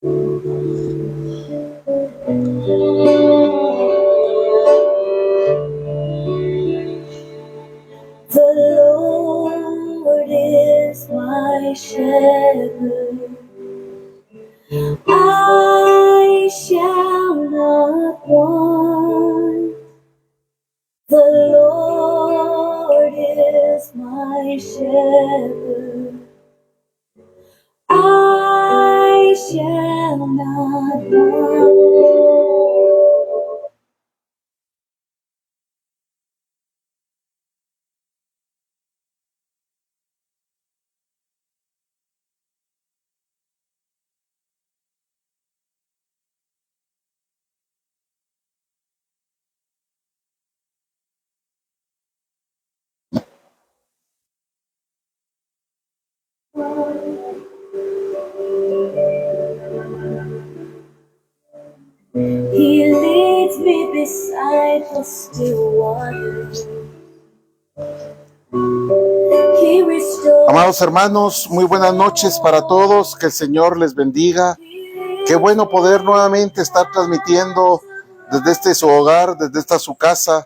The Lord is my shepherd, I shall not want. The Lord is my shepherd, I shall not want. He leads me beside the still waters. He restores. Amados hermanos, muy buenas noches para todos, que el Señor les bendiga. Qué bueno poder nuevamente estar transmitiendo desde este su hogar, desde esta su casa.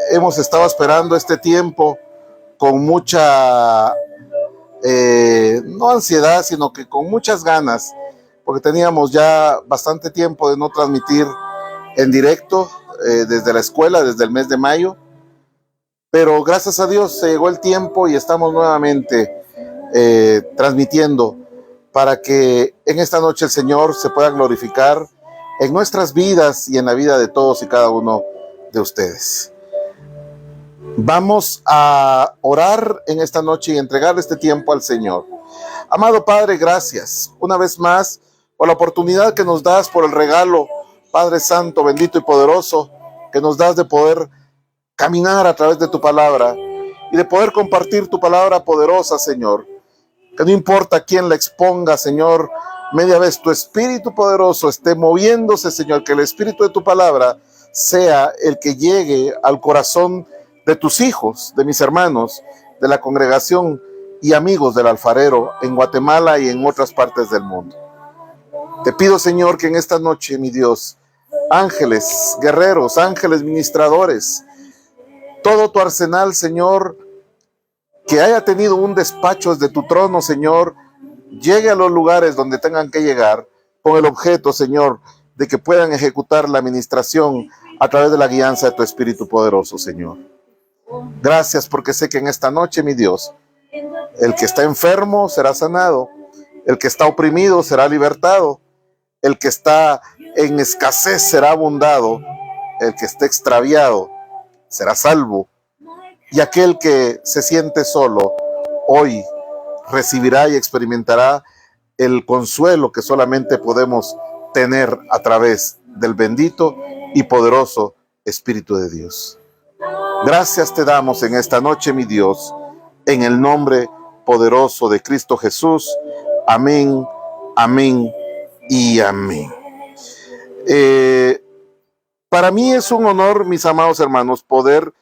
Hemos estado esperando este tiempo con mucha, no ansiedad, sino que con muchas ganas, porque teníamos ya bastante tiempo de no transmitir en directo desde la escuela, desde el mes de mayo. Pero gracias a Dios se llegó el tiempo y estamos nuevamente transmitiendo para que en esta noche el Señor se pueda glorificar en nuestras vidas y en la vida de todos y cada uno de ustedes. Vamos a orar en esta noche y entregar este tiempo al Señor. Amado Padre, gracias una vez más por la oportunidad que nos das, por el regalo, Padre Santo, bendito y poderoso, que nos das de poder caminar a través de tu palabra y de poder compartir tu palabra poderosa, Señor. Que no importa quién la exponga, Señor, media vez tu Espíritu poderoso esté moviéndose, Señor, que el Espíritu de tu palabra sea el que llegue al corazón de tus hijos, de mis hermanos, de la congregación y amigos del alfarero en Guatemala y en otras partes del mundo. Te pido, Señor, que en esta noche, mi Dios, ángeles, guerreros, ángeles ministradores, todo tu arsenal, Señor, que haya tenido un despacho desde tu trono, Señor, llegue a los lugares donde tengan que llegar con el objeto, Señor, de que puedan ejecutar la administración a través de la guianza de tu Espíritu poderoso, Señor. Gracias porque sé que en esta noche, mi Dios, el que está enfermo será sanado, el que está oprimido será libertado, el que está en escasez será abundado, el que está extraviado será salvo, y aquel que se siente solo hoy recibirá y experimentará el consuelo que solamente podemos tener a través del bendito y poderoso Espíritu de Dios. Gracias te damos en esta noche, mi Dios, en el nombre poderoso de Cristo Jesús. Amén, amén y amén. Para mí es un honor, mis amados hermanos, poder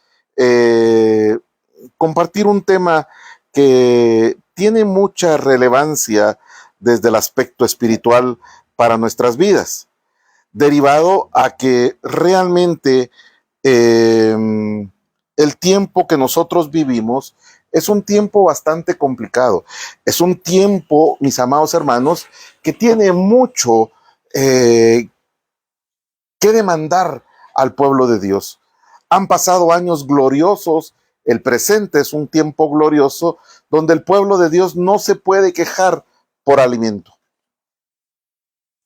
compartir un tema que tiene mucha relevancia desde el aspecto espiritual para nuestras vidas, derivado a que realmente el tiempo que nosotros vivimos es un tiempo bastante complicado. Es un tiempo, mis amados hermanos, que tiene mucho que demandar al pueblo de Dios. Han pasado años gloriosos, el presente es un tiempo glorioso donde el pueblo de Dios no se puede quejar por alimento.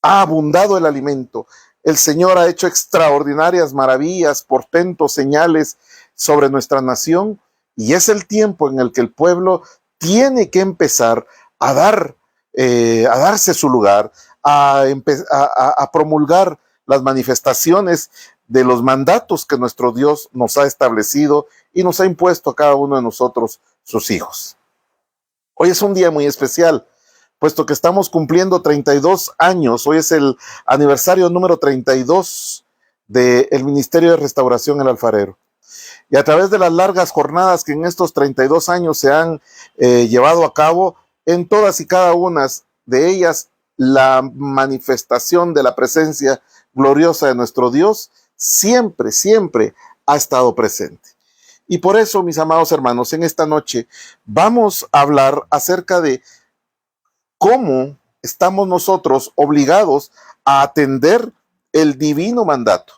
Ha abundado el alimento. El Señor ha hecho extraordinarias maravillas, portentos, señales sobre nuestra nación, y es el tiempo en el que el pueblo tiene que empezar a darse su lugar, a promulgar las manifestaciones de los mandatos que nuestro Dios nos ha establecido y nos ha impuesto a cada uno de nosotros, sus hijos. Hoy es un día muy especial, puesto que estamos cumpliendo 32 años. Hoy es el aniversario número 32 del Ministerio de Restauración El Alfarero. Y a través de las largas jornadas que en estos 32 años se han llevado a cabo, en todas y cada una de ellas la manifestación de la presencia gloriosa de nuestro Dios siempre, siempre ha estado presente. Y por eso, mis amados hermanos, en esta noche vamos a hablar acerca de cómo estamos nosotros obligados a atender el divino mandato.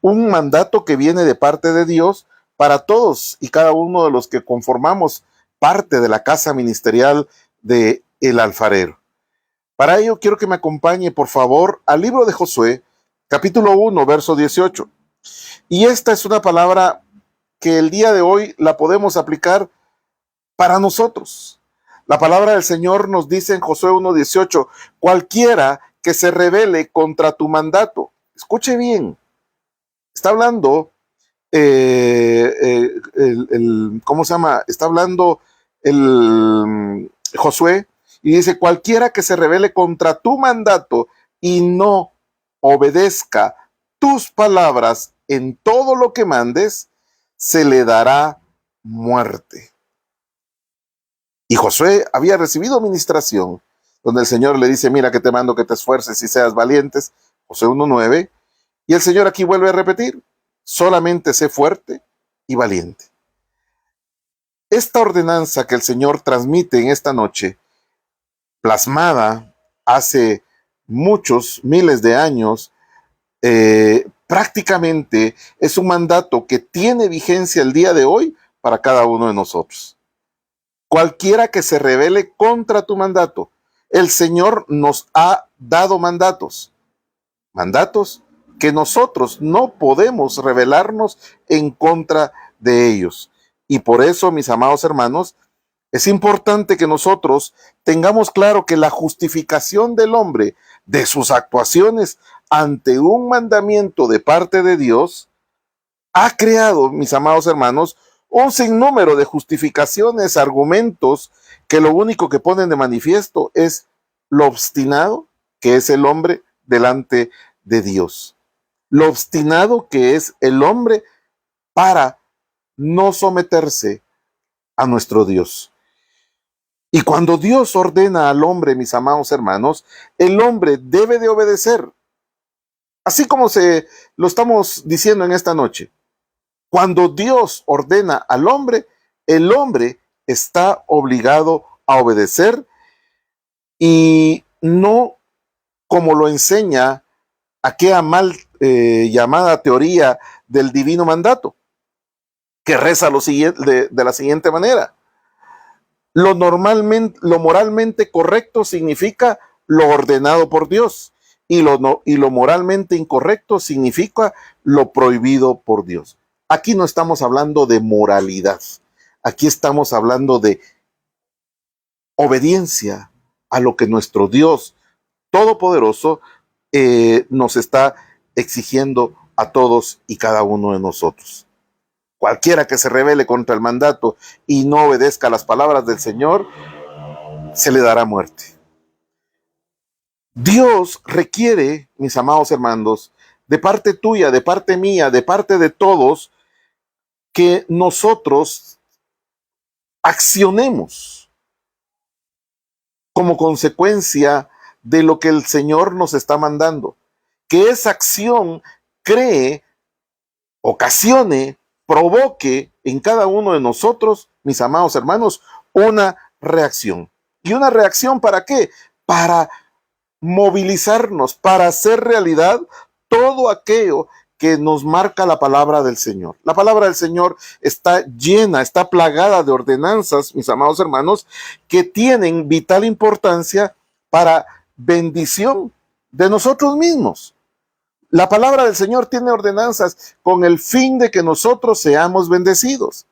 Un mandato que viene de parte de Dios para todos y cada uno de los que conformamos parte de la casa ministerial de el alfarero. Para ello quiero que me acompañe, por favor, al libro de Josué, capítulo 1, verso 18. Y esta es una palabra que el día de hoy la podemos aplicar para nosotros. La palabra del Señor nos dice en Josué 1:18, cualquiera que se rebele contra tu mandato. Escuche bien, está hablando, ¿cómo se llama? Está hablando Josué y dice, cualquiera que se rebele contra tu mandato y no obedezca tus palabras en todo lo que mandes, se le dará muerte. Y Josué había recibido ministración, donde el Señor le dice, mira que te mando que te esfuerces y seas valientes, Josué 1:9, y el Señor aquí vuelve a repetir, solamente sé fuerte y valiente. Esta ordenanza que el Señor transmite en esta noche, plasmada hace muchos miles de años, prácticamente es un mandato que tiene vigencia el día de hoy para cada uno de nosotros. Cualquiera que se rebele contra tu mandato, el Señor nos ha dado mandatos que nosotros no podemos rebelarnos en contra de ellos. Y por eso, mis amados hermanos, es importante que nosotros tengamos claro que la justificación del hombre de sus actuaciones ante un mandamiento de parte de Dios ha creado, mis amados hermanos, un sinnúmero de justificaciones, argumentos que lo único que ponen de manifiesto es lo obstinado que es el hombre delante de Dios. Lo obstinado que es el hombre para no someterse a nuestro Dios. Y cuando Dios ordena al hombre, mis amados hermanos, el hombre debe de obedecer. Así como se lo estamos diciendo en esta noche. Cuando Dios ordena al hombre, el hombre está obligado a obedecer y no como lo enseña aquella mal llamada teoría del divino mandato, que reza de la siguiente manera. Lo moralmente correcto significa lo ordenado por Dios y lo moralmente incorrecto significa lo prohibido por Dios. Aquí no estamos hablando de moralidad, aquí estamos hablando de obediencia a lo que nuestro Dios Todopoderoso nos está exigiendo a todos y cada uno de nosotros. Cualquiera que se rebele contra el mandato y no obedezca las palabras del Señor, se le dará muerte. Dios requiere, mis amados hermanos, de parte tuya, de parte mía, de parte de todos, que nosotros accionemos como consecuencia de lo que el Señor nos está mandando. Que esa acción ocasione, provoque en cada uno de nosotros, mis amados hermanos, una reacción. ¿Y una reacción para qué? Para movilizarnos, para hacer realidad todo aquello que nos marca la palabra del Señor. La palabra del Señor está llena, está plagada de ordenanzas, mis amados hermanos, que tienen vital importancia para bendición de nosotros mismos. La palabra del Señor tiene ordenanzas con el fin de que nosotros seamos bendecidos.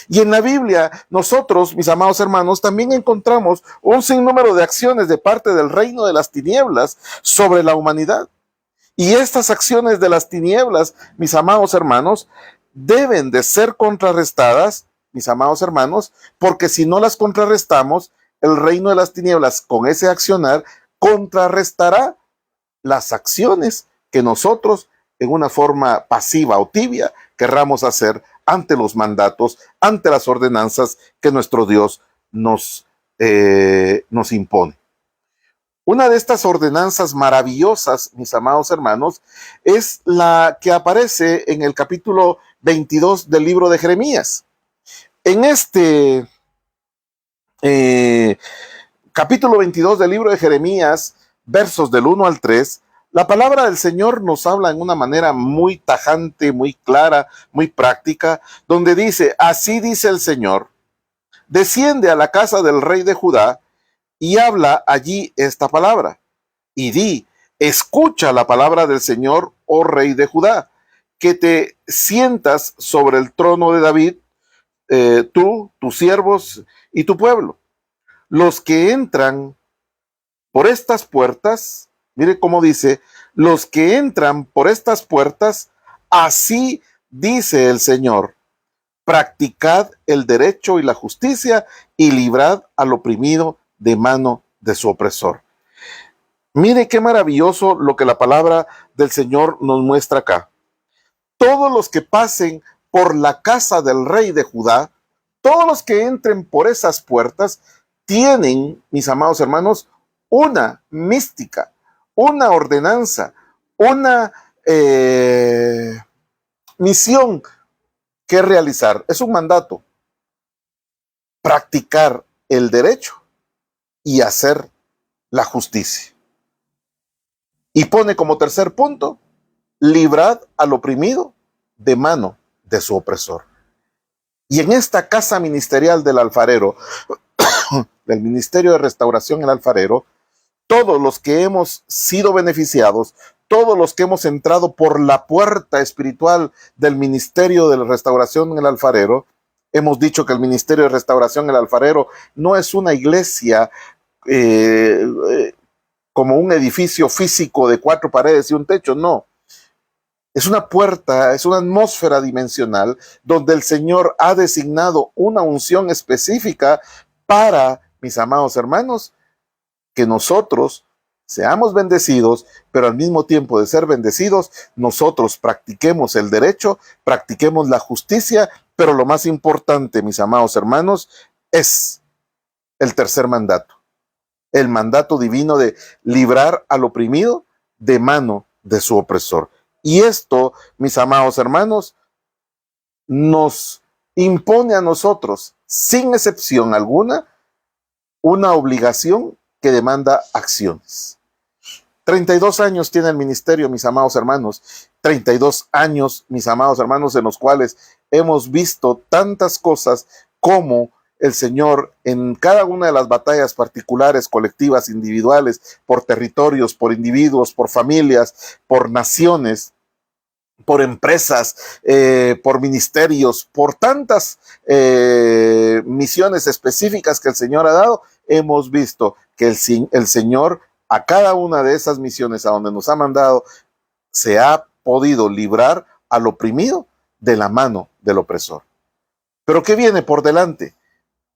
Y en la Biblia, nosotros, mis amados hermanos, también encontramos un sinnúmero de acciones de parte del reino de las tinieblas sobre la humanidad. Y estas acciones de las tinieblas, mis amados hermanos, deben de ser contrarrestadas, mis amados hermanos, porque si no las contrarrestamos, el reino de las tinieblas con ese accionar contrarrestará las acciones que nosotros en una forma pasiva o tibia querramos hacer ante los mandatos, ante las ordenanzas que nuestro Dios nos nos impone. Una de estas ordenanzas maravillosas, mis amados hermanos, es la que aparece en el capítulo 22 del libro de Jeremías. En este capítulo 22 del libro de Jeremías, versos del 1 al 3, la palabra del Señor nos habla en una manera muy tajante, muy clara, muy práctica, donde dice: así dice el Señor, desciende a la casa del rey de Judá y habla allí esta palabra, y di: escucha la palabra del Señor, oh rey de Judá, que te sientas sobre el trono de David, tú, tus siervos y tu pueblo. Los que entran por estas puertas, mire cómo dice, los que entran por estas puertas, así dice el Señor: practicad el derecho y la justicia y librad al oprimido de mano de su opresor. Mire qué maravilloso lo que la palabra del Señor nos muestra acá. Todos los que pasen por la casa del rey de Judá, todos los que entren por esas puertas, tienen, mis amados hermanos, una mística, una ordenanza, una misión que realizar. Es un mandato: practicar el derecho y hacer la justicia. Y pone como tercer punto: librad al oprimido de mano de su opresor. Y en esta casa ministerial del alfarero, del Ministerio de Restauración el Alfarero, todos los que hemos sido beneficiados, todos los que hemos entrado por la puerta espiritual del Ministerio de Restauración en el Alfarero, hemos dicho que el Ministerio de Restauración en el Alfarero no es una iglesia como un edificio físico de 4 paredes y un techo, no. Es una puerta, es una atmósfera dimensional donde el Señor ha designado una unción específica para, mis amados hermanos, que nosotros seamos bendecidos, pero al mismo tiempo de ser bendecidos, nosotros practiquemos el derecho, practiquemos la justicia, pero lo más importante, mis amados hermanos, es el tercer mandato, el mandato divino de librar al oprimido de mano de su opresor. Y esto, mis amados hermanos, nos impone a nosotros, sin excepción alguna, una obligación que demanda acciones. 32 años tiene el ministerio, mis amados hermanos. 32 años, mis amados hermanos, en los cuales hemos visto tantas cosas como el Señor en cada una de las batallas particulares, colectivas, individuales, por territorios, por individuos, por familias, por naciones, por empresas, por ministerios, por tantas misiones específicas que el Señor ha dado, hemos visto que el Señor a cada una de esas misiones a donde nos ha mandado se ha podido librar al oprimido de la mano del opresor. Pero ¿qué viene por delante?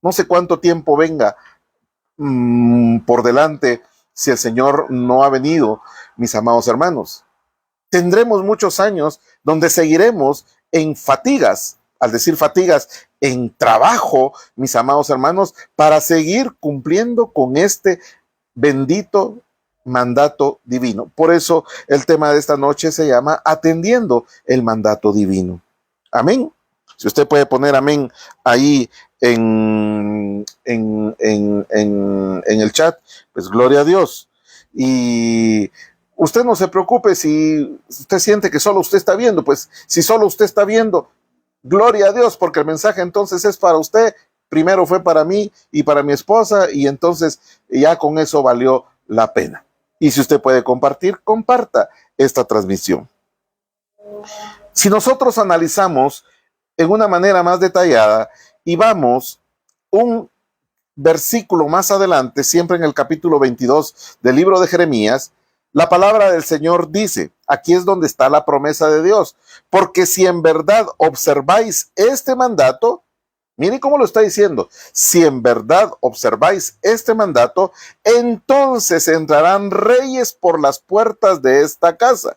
No sé cuánto tiempo venga por delante si el Señor no ha venido, mis amados hermanos. Tendremos muchos años donde seguiremos en fatigas, al decir fatigas, en trabajo, mis amados hermanos, para seguir cumpliendo con este bendito mandato divino. Por eso el tema de esta noche se llama Atendiendo el mandato divino. Amén. Si usted puede poner amén ahí en el chat, pues gloria a Dios. Y usted no se preocupe si usted siente que solo usted está viendo, pues si solo usted está viendo, gloria a Dios, porque el mensaje entonces es para usted. Primero fue para mí y para mi esposa, y entonces ya con eso valió la pena. Y si usted puede compartir, comparta esta transmisión. Si nosotros analizamos en una manera más detallada y vamos un versículo más adelante, siempre en el capítulo 22 del libro de Jeremías, la palabra del Señor dice, aquí es donde está la promesa de Dios, porque si en verdad observáis este mandato, miren cómo lo está diciendo, si en verdad observáis este mandato, entonces entrarán reyes por las puertas de esta casa.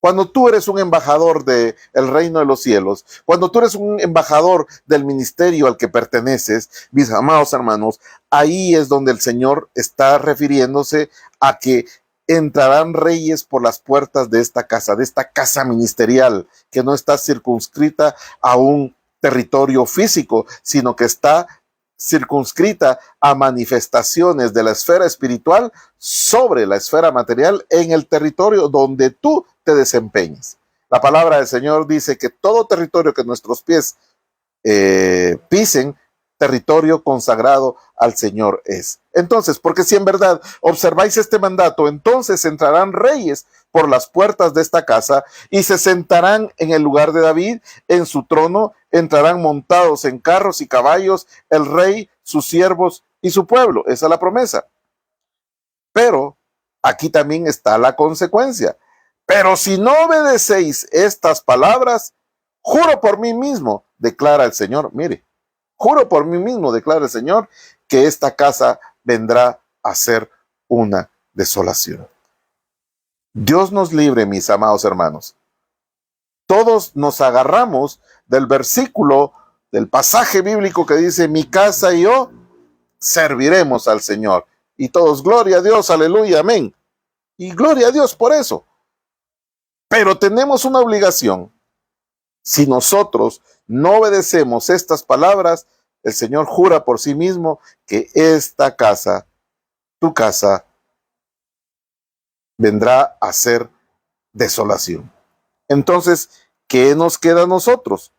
Cuando tú eres un embajador del reino de los cielos, cuando tú eres un embajador del ministerio al que perteneces, mis amados hermanos, ahí es donde el Señor está refiriéndose a que entrarán reyes por las puertas de esta casa ministerial, que no está circunscrita a un territorio físico, sino que está circunscrita a manifestaciones de la esfera espiritual sobre la esfera material en el territorio donde tú te desempeñes. La palabra del Señor dice que todo territorio que nuestros pies pisen, territorio consagrado al Señor es. Entonces, porque si en verdad observáis este mandato, entonces entrarán reyes por las puertas de esta casa y se sentarán en el lugar de David, en su trono, entrarán montados en carros y caballos, el rey, sus siervos y su pueblo. Esa es la promesa. Pero aquí también está la consecuencia. Pero si no obedecéis estas palabras, juro por mí mismo, declara el Señor. Mire, juro por mí mismo, declara el Señor, que esta casa vendrá a ser una desolación. Dios nos libre, mis amados hermanos. Todos nos agarramos del versículo, del pasaje bíblico que dice, mi casa y yo serviremos al Señor. Y todos, gloria a Dios, aleluya, amén. Y gloria a Dios por eso. Pero tenemos una obligación. Si nosotros no obedecemos estas palabras, el Señor jura por sí mismo que esta casa, tu casa, vendrá a ser desolación. Entonces, ¿qué nos queda a nosotros?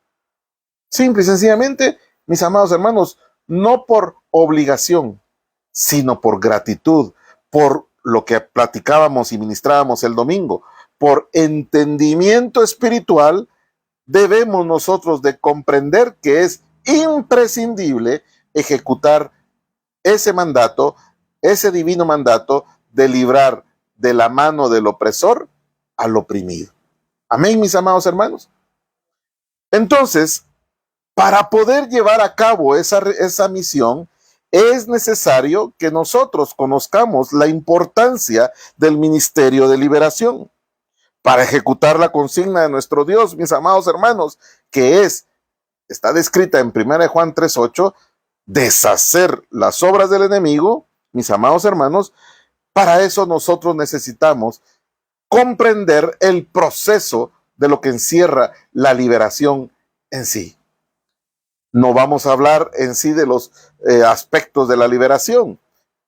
Simple y sencillamente, mis amados hermanos, no por obligación, sino por gratitud, por lo que platicábamos y ministrábamos el domingo, por entendimiento espiritual, debemos nosotros de comprender que es imprescindible ejecutar ese mandato, ese divino mandato de librar de la mano del opresor al oprimido. Amén, mis amados hermanos. Entonces, para poder llevar a cabo esa misión, es necesario que nosotros conozcamos la importancia del ministerio de liberación para ejecutar la consigna de nuestro Dios, mis amados hermanos, que está descrita en 1 Juan 3:8, deshacer las obras del enemigo, mis amados hermanos. Para eso nosotros necesitamos comprender el proceso de lo que encierra la liberación en sí. No vamos a hablar en sí de los aspectos de la liberación,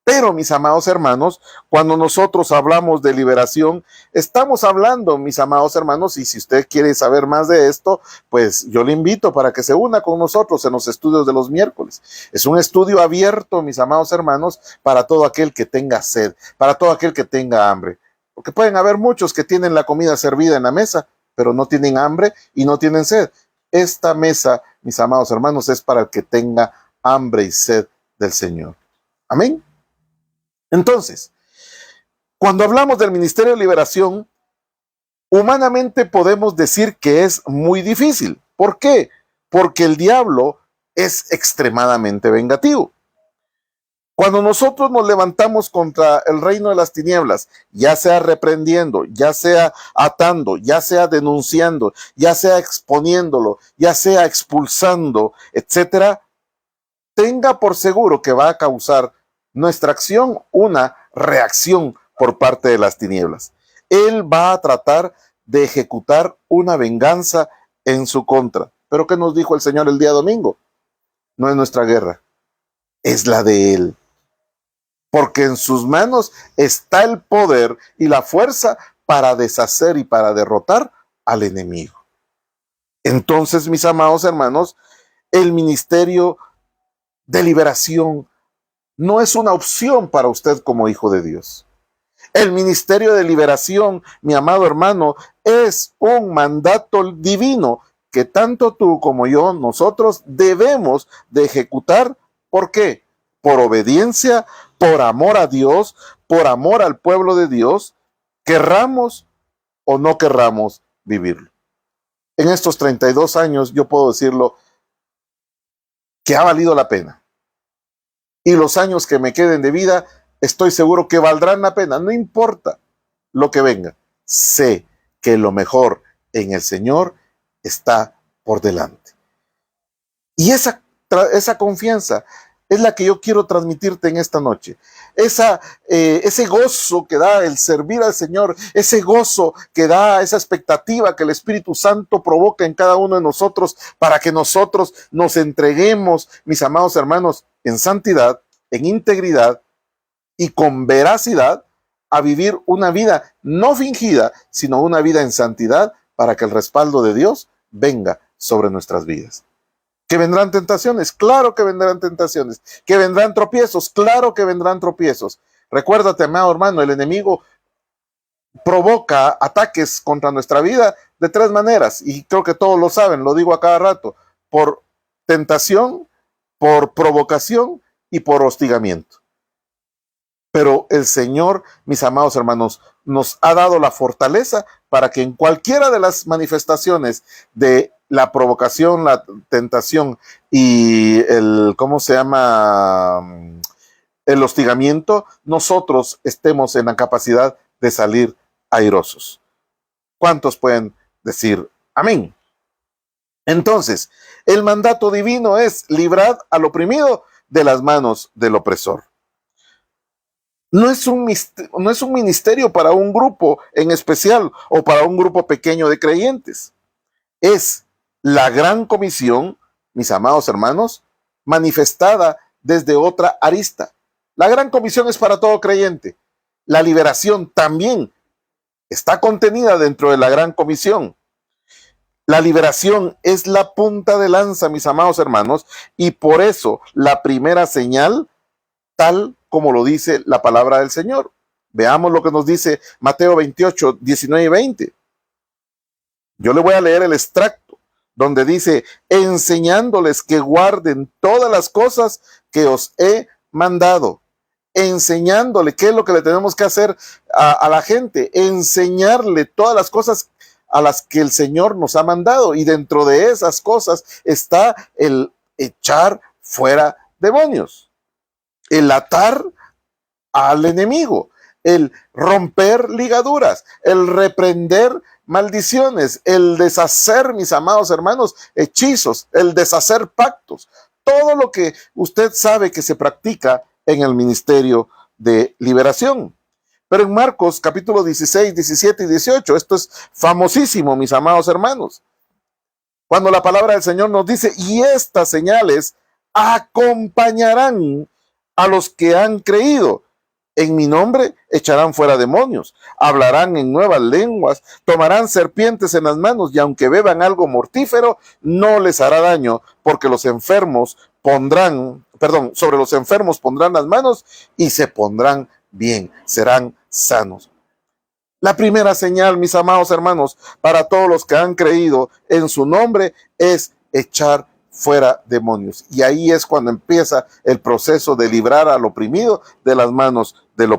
pero mis amados hermanos, cuando nosotros hablamos de liberación, estamos hablando, mis amados hermanos, y si usted quiere saber más de esto, pues yo le invito para que se una con nosotros en los estudios de los miércoles. Es un estudio abierto, mis amados hermanos, para todo aquel que tenga sed, para todo aquel que tenga hambre. Porque pueden haber muchos que tienen la comida servida en la mesa, pero no tienen hambre y no tienen sed. Esta mesa, mis amados hermanos, es para el que tenga hambre y sed del Señor. Amén. Entonces, cuando hablamos del ministerio de liberación, humanamente podemos decir que es muy difícil. ¿Por qué? Porque el diablo es extremadamente vengativo. Cuando nosotros nos levantamos contra el reino de las tinieblas, ya sea reprendiendo, ya sea atando, ya sea denunciando, ya sea exponiéndolo, ya sea expulsando, etcétera, tenga por seguro que va a causar nuestra acción una reacción por parte de las tinieblas. Él va a tratar de ejecutar una venganza en su contra. ¿Pero qué nos dijo el Señor el día domingo? No es nuestra guerra, es la de Él. Porque en sus manos está el poder y la fuerza para deshacer y para derrotar al enemigo. Entonces, mis amados hermanos, el ministerio de liberación no es una opción para usted como hijo de Dios. El ministerio de liberación, mi amado hermano, es un mandato divino que tanto tú como yo, nosotros debemos de ejecutar. ¿Por qué? Por obediencia, por amor a Dios, por amor al pueblo de Dios, querramos o no querramos vivirlo. En estos 32 años yo puedo decirlo que ha valido la pena. Y los años que me queden de vida, estoy seguro que valdrán la pena. No importa lo que venga. Sé que lo mejor en el Señor está por delante. Y esa confianza es la que yo quiero transmitirte en esta noche. Ese gozo que da el servir al Señor, ese gozo que da esa expectativa que el Espíritu Santo provoca en cada uno de nosotros para que nosotros nos entreguemos, mis amados hermanos, en santidad, en integridad y con veracidad a vivir una vida no fingida, sino una vida en santidad para que el respaldo de Dios venga sobre nuestras vidas. ¿Que vendrán tentaciones? Claro que vendrán tentaciones. ¿Que vendrán tropiezos? Claro que vendrán tropiezos. Recuérdate, amado hermano, el enemigo provoca ataques contra nuestra vida de 3 maneras, y creo que todos lo saben, lo digo a cada rato: por tentación, por provocación y por hostigamiento. Pero el Señor, mis amados hermanos, nos ha dado la fortaleza para que en cualquiera de las manifestaciones de la provocación, la tentación y el hostigamiento, nosotros estemos en la capacidad de salir airosos. ¿Cuántos pueden decir amén? Entonces, el mandato divino es: librad al oprimido de las manos del opresor. No es un ministerio para un grupo en especial o para un grupo pequeño de creyentes. Es la gran comisión, mis amados hermanos, manifestada desde otra arista. La gran comisión es para todo creyente. La liberación también está contenida dentro de la gran comisión. La liberación es la punta de lanza, mis amados hermanos, y por eso la primera señal, tal como lo dice la palabra del Señor. Veamos lo que nos dice Mateo 28, 19 y 20. Yo le voy a leer el extracto donde dice: enseñándoles que guarden todas las cosas que os he mandado. Enseñándole, ¿qué es lo que le tenemos que hacer a la gente? Enseñarle todas las cosas a las que el Señor nos ha mandado, y dentro de esas cosas está el echar fuera demonios, el atar al enemigo, el romper ligaduras, el reprender maldiciones, el deshacer, mis amados hermanos, hechizos, el deshacer pactos, todo lo que usted sabe que se practica en el ministerio de liberación. Pero en Marcos capítulo 16, 17 y 18, esto es famosísimo, mis amados hermanos, cuando la palabra del Señor nos dice: y estas señales acompañarán a los que han creído. En mi nombre echarán fuera demonios, hablarán en nuevas lenguas, tomarán serpientes en las manos, y aunque beban algo mortífero, no les hará daño, porque sobre los enfermos pondrán las manos y se pondrán bien, serán sanos. La primera señal, mis amados hermanos, para todos los que han creído en su nombre, es echar fuera demonios. Y ahí es cuando empieza el proceso de librar al oprimido de las manos del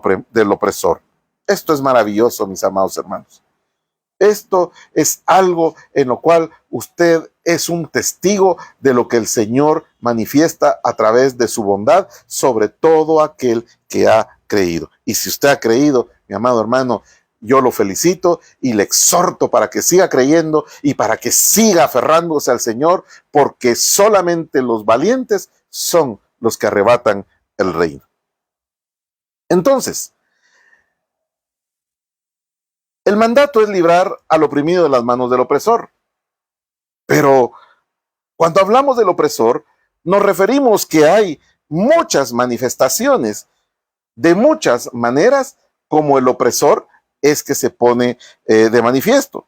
opresor. Esto es maravilloso, mis amados hermanos. Esto es algo en lo cual usted es un testigo de lo que el Señor manifiesta a través de su bondad sobre todo aquel que ha creído. Y si usted ha creído, mi amado hermano, yo lo felicito y le exhorto para que siga creyendo y para que siga aferrándose al Señor, porque solamente los valientes son los que arrebatan el reino. Entonces, el mandato es librar al oprimido de las manos del opresor. Pero cuando hablamos del opresor, nos referimos que hay muchas manifestaciones, de muchas maneras, como el opresor es que se pone de manifiesto.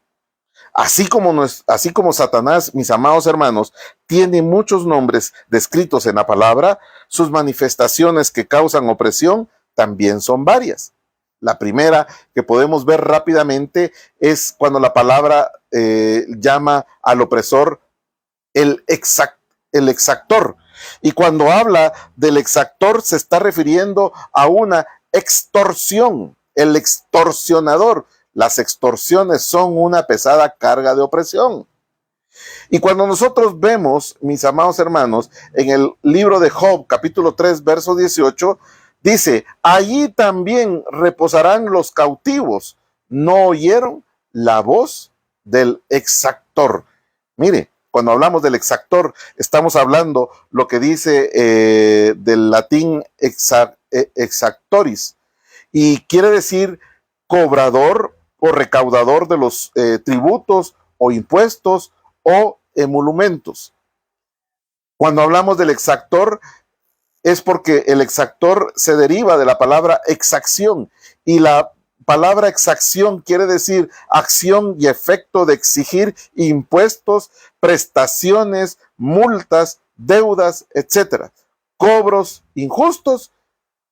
Así como Satanás, mis amados hermanos, tiene muchos nombres descritos en la palabra, sus manifestaciones que causan opresión también son varias. La primera que podemos ver rápidamente es cuando la palabra llama al opresor el exactor. Y cuando habla del exactor se está refiriendo a una extorsión. El extorsionador. Las extorsiones son una pesada carga de opresión. Y cuando nosotros vemos, mis amados hermanos, en el libro de Job, capítulo 3, verso 18, dice: allí también reposarán los cautivos. ¿No oyeron? la voz del exactor. Mire, cuando hablamos del exactor, estamos hablando lo que dice del latín exactoris, y quiere decir cobrador o recaudador de los tributos o impuestos o emolumentos. Cuando hablamos del exactor, es porque el exactor se deriva de la palabra exacción, y la palabra exacción quiere decir acción y efecto de exigir impuestos, prestaciones, multas, deudas, etcétera, cobros injustos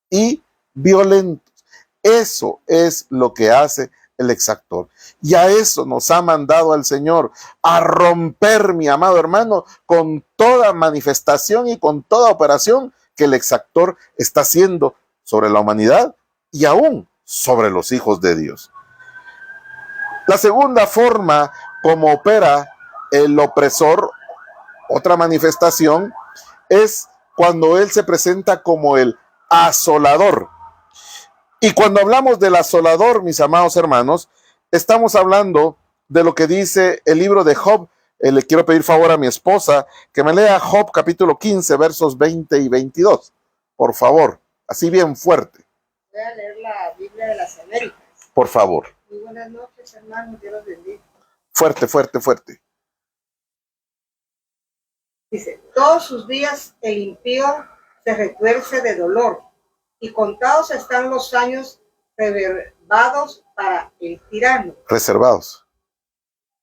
y violentos. Eso es lo que hace el exactor. Y a eso nos ha mandado al Señor, a romper, mi amado hermano, con toda manifestación y con toda operación que el exactor está haciendo sobre la humanidad y aún sobre los hijos de Dios. La segunda forma como opera el opresor, otra manifestación, es cuando él se presenta como el asolador. Y cuando hablamos del asolador, mis amados hermanos, estamos hablando de lo que dice el libro de Job. Le quiero pedir favor a mi esposa que me lea Job capítulo 15, versos 20 y 22. Por favor, así bien fuerte. Voy a leer la Biblia de las Américas. Por favor. Muy buenas noches, hermanos. Dios los bendiga. Fuerte, fuerte, fuerte. Dice, todos sus días el impío se retuerce de dolor, y contados están los años reservados para el tirano. Reservados.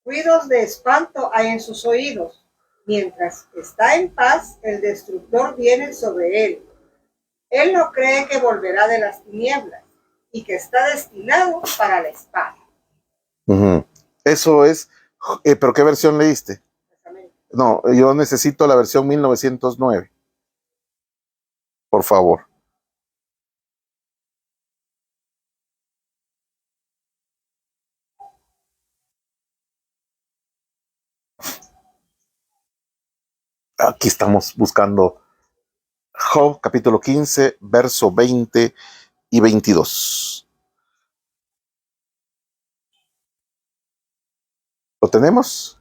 Ruidos de espanto hay en sus oídos. Mientras está en paz, el destructor viene sobre él. Él no cree que volverá de las tinieblas y que está destinado para la espada. Eso es, ¿pero qué versión leíste? No, yo necesito la versión 1909. Por favor. Aquí estamos buscando Job capítulo 15, verso 20 y 22. ¿Lo tenemos?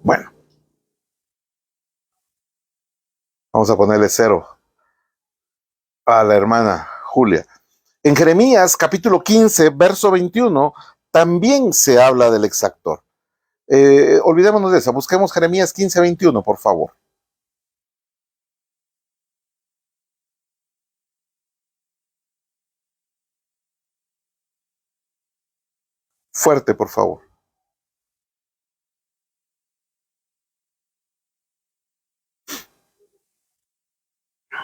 Bueno. Vamos a ponerle 0 a la hermana Julia. En Jeremías capítulo 15, verso 21, también se habla del exactor. Olvidémonos de eso. Busquemos Jeremías 15, 21, por favor. Fuerte, por favor.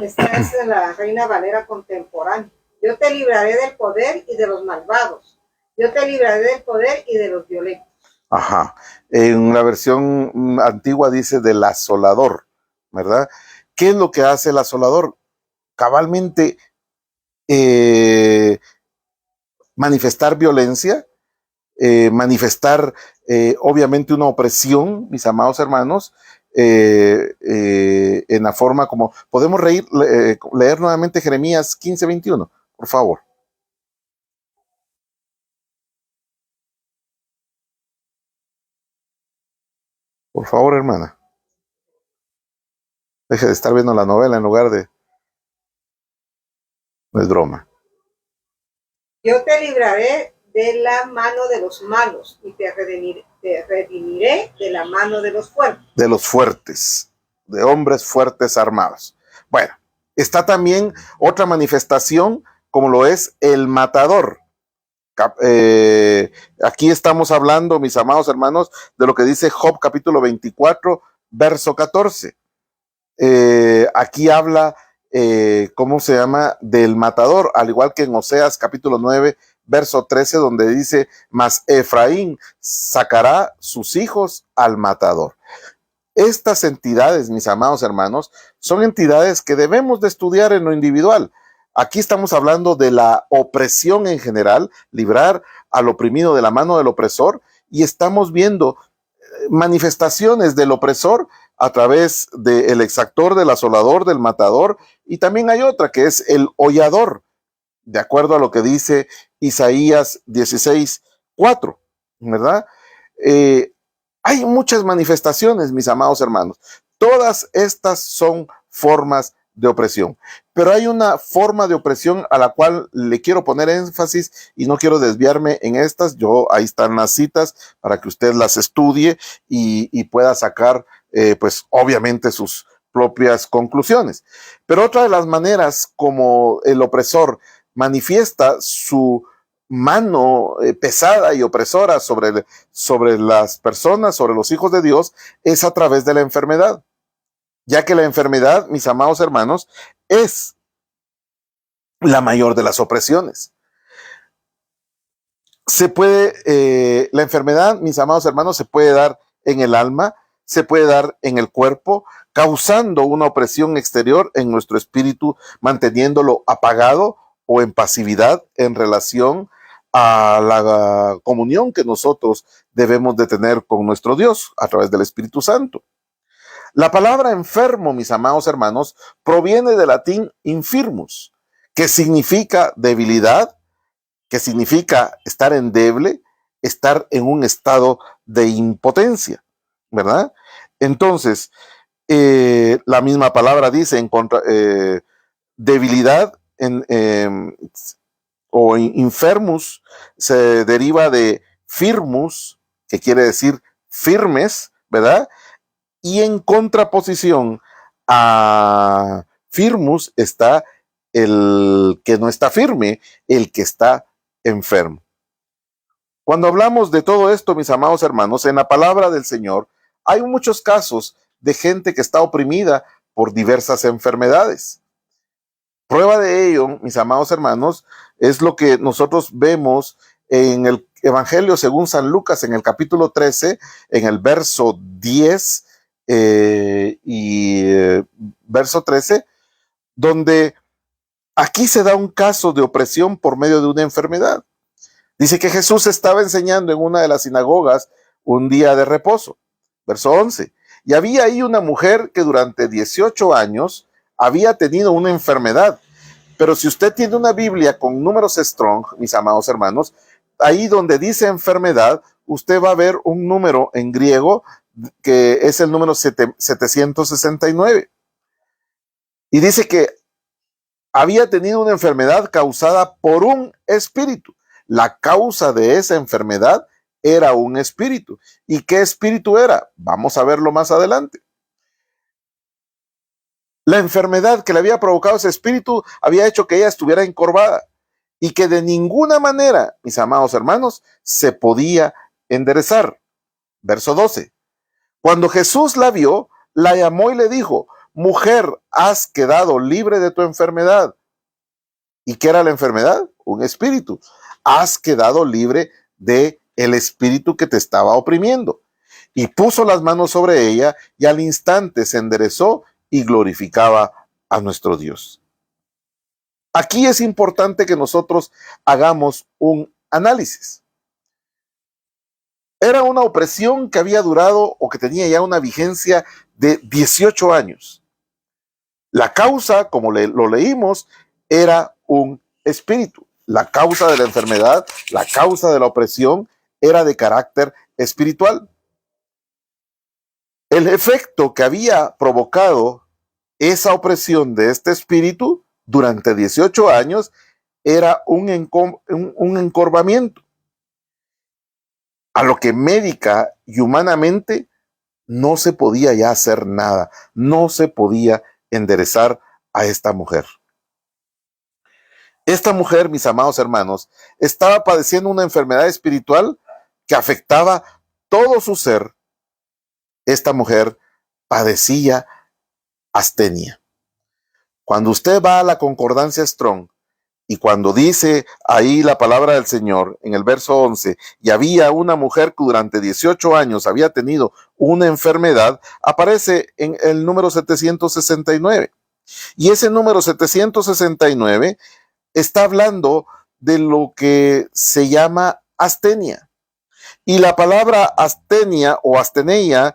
Esta es de la Reina Valera contemporánea. Yo te libraré del poder y de los malvados. Yo te libraré del poder y de los violentos. Ajá. En la versión antigua dice del asolador, ¿verdad? ¿Qué es lo que hace el asolador? Cabalmente manifestar violencia, manifestar obviamente una opresión, mis amados hermanos, en la forma como podemos leer nuevamente Jeremías 15, 21, por favor. Por favor, hermana. Deje de estar viendo la novela en lugar de... No es broma. Yo te libraré de la mano de los malos y te redimiré de la mano de los fuertes. De los fuertes, de hombres fuertes armados. Bueno, está también otra manifestación como lo es el matador. Aquí estamos hablando, mis amados hermanos, de lo que dice Job capítulo 24, verso 14. Aquí habla, ¿cómo se llama? Del matador, al igual que en Oseas capítulo 9, verso 13, donde dice, mas Efraín sacará sus hijos al matador. Estas entidades, mis amados hermanos, son entidades que debemos de estudiar en lo individual. Aquí estamos hablando de la opresión en general, librar al oprimido de la mano del opresor, y estamos viendo manifestaciones del opresor a través del exactor, del asolador, del matador, y también hay otra que es el hollador, de acuerdo a lo que dice Isaías 16:4, ¿verdad? Hay muchas manifestaciones, mis amados hermanos. Todas estas son formas de opresión, pero hay una forma de opresión a la cual le quiero poner énfasis y no quiero desviarme en estas. Ahí están las citas para que usted las estudie y pueda sacar, pues obviamente, sus propias conclusiones. Pero otra de las maneras como el opresor manifiesta su mano pesada y opresora sobre las personas, sobre los hijos de Dios, es a través de la enfermedad, ya que la enfermedad, mis amados hermanos, es la mayor de las opresiones. La enfermedad, mis amados hermanos, se puede dar en el alma, se puede dar en el cuerpo, causando una opresión exterior en nuestro espíritu, manteniéndolo apagado o en pasividad en relación a la comunión que nosotros debemos de tener con nuestro Dios a través del Espíritu Santo. La palabra enfermo, mis amados hermanos, proviene del latín infirmus, que significa debilidad, que significa estar endeble, estar en un estado de impotencia, ¿verdad? Entonces, la misma palabra dice debilidad o infirmus se deriva de firmus, que quiere decir firmes, ¿verdad? Y en contraposición a firmus está el que no está firme, el que está enfermo. Cuando hablamos de todo esto, mis amados hermanos, en la palabra del Señor hay muchos casos de gente que está oprimida por diversas enfermedades. Prueba de ello, mis amados hermanos, es lo que nosotros vemos en el Evangelio según San Lucas, en el capítulo 13, en el verso 10 verso 13, donde aquí se da un caso de opresión por medio de una enfermedad. Dice que Jesús estaba enseñando en una de las sinagogas un día de reposo, verso 11, y había ahí una mujer que durante 18 años había tenido una enfermedad. Pero si usted tiene una Biblia con números strong, mis amados hermanos, ahí donde dice enfermedad, usted va a ver un número en griego que es el número 769. Y dice que había tenido una enfermedad causada por un espíritu. La causa de esa enfermedad era un espíritu. ¿Y qué espíritu era? Vamos a verlo más adelante. La enfermedad que le había provocado ese espíritu había hecho que ella estuviera encorvada y que de ninguna manera, mis amados hermanos, se podía enderezar. Verso 12. Cuando Jesús la vio, la llamó y le dijo: mujer, has quedado libre de tu enfermedad. ¿Y qué era la enfermedad? Un espíritu. Has quedado libre de el espíritu que te estaba oprimiendo. Y puso las manos sobre ella y al instante se enderezó y glorificaba a nuestro Dios. Aquí es importante que nosotros hagamos un análisis. Era una opresión que había durado o que tenía ya una vigencia de 18 años. La causa, como lo leímos, era un espíritu. La causa de la enfermedad, la causa de la opresión era de carácter espiritual. El efecto que había provocado esa opresión de este espíritu durante 18 años era un encorvamiento, a lo que médica y humanamente no se podía ya hacer nada, no se podía enderezar a esta mujer. Esta mujer, mis amados hermanos, estaba padeciendo una enfermedad espiritual que afectaba todo su ser. Esta mujer padecía astenia. Cuando usted va a la concordancia Strong y cuando dice ahí la palabra del Señor en el verso 11, y había una mujer que durante 18 años había tenido una enfermedad, aparece en el número 769. Y ese número 769 está hablando de lo que se llama astenia. Y la palabra astenia o asteneia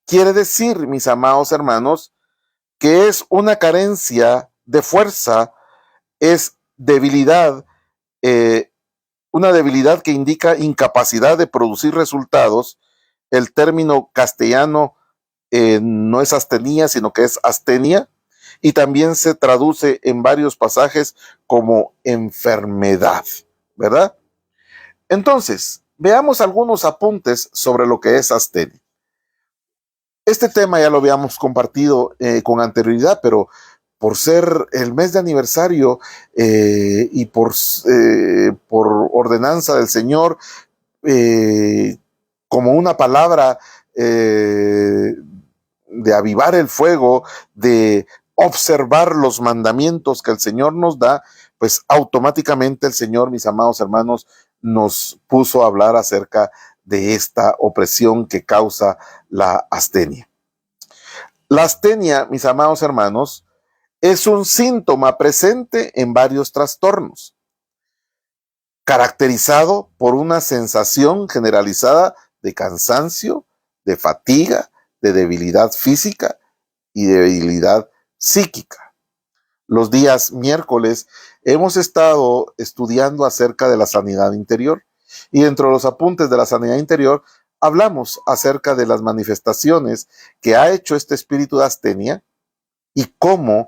quiere decir, mis amados hermanos, que es una carencia de fuerza, es debilidad, una debilidad que indica incapacidad de producir resultados. El término castellano no es astenia, sino que es astenia, y también se traduce en varios pasajes como enfermedad, ¿verdad? Entonces, veamos algunos apuntes sobre lo que es astenia. Este tema ya lo habíamos compartido con anterioridad, pero por ser el mes de aniversario y por ordenanza del Señor, como una palabra de avivar el fuego, de observar los mandamientos que el Señor nos da, pues automáticamente el Señor, mis amados hermanos, nos puso a hablar acerca de esta opresión que causa la astenia. La astenia, mis amados hermanos, es un síntoma presente en varios trastornos, caracterizado por una sensación generalizada de cansancio, de fatiga, de debilidad física y de debilidad psíquica. Los días miércoles hemos estado estudiando acerca de la sanidad interior, y dentro de los apuntes de la sanidad interior hablamos acerca de las manifestaciones que ha hecho este espíritu de astenia y cómo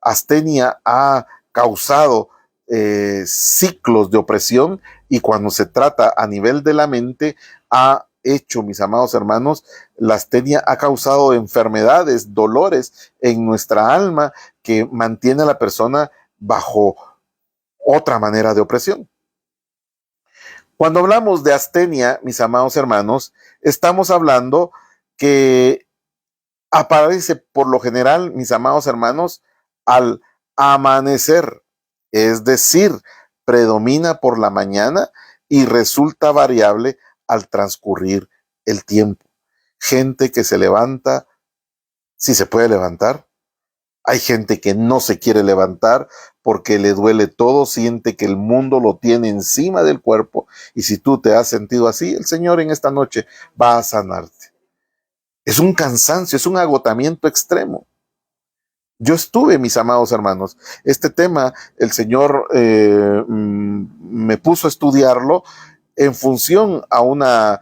astenia ha causado ciclos de opresión, y cuando se trata a nivel de la mente ha hecho, mis amados hermanos, la astenia ha causado enfermedades, dolores en nuestra alma que mantiene a la persona bajo otra manera de opresión. Cuando hablamos de astenia, mis amados hermanos, estamos hablando que aparece por lo general, mis amados hermanos, al amanecer, es decir, predomina por la mañana y resulta variable al transcurrir el tiempo. Gente que se levanta, si se puede levantar. Hay gente que no se quiere levantar porque le duele todo, siente que el mundo lo tiene encima del cuerpo, y si tú te has sentido así, el Señor en esta noche va a sanarte. Es un cansancio, es un agotamiento extremo. Yo estuve, mis amados hermanos, este tema el Señor me puso a estudiarlo en función a una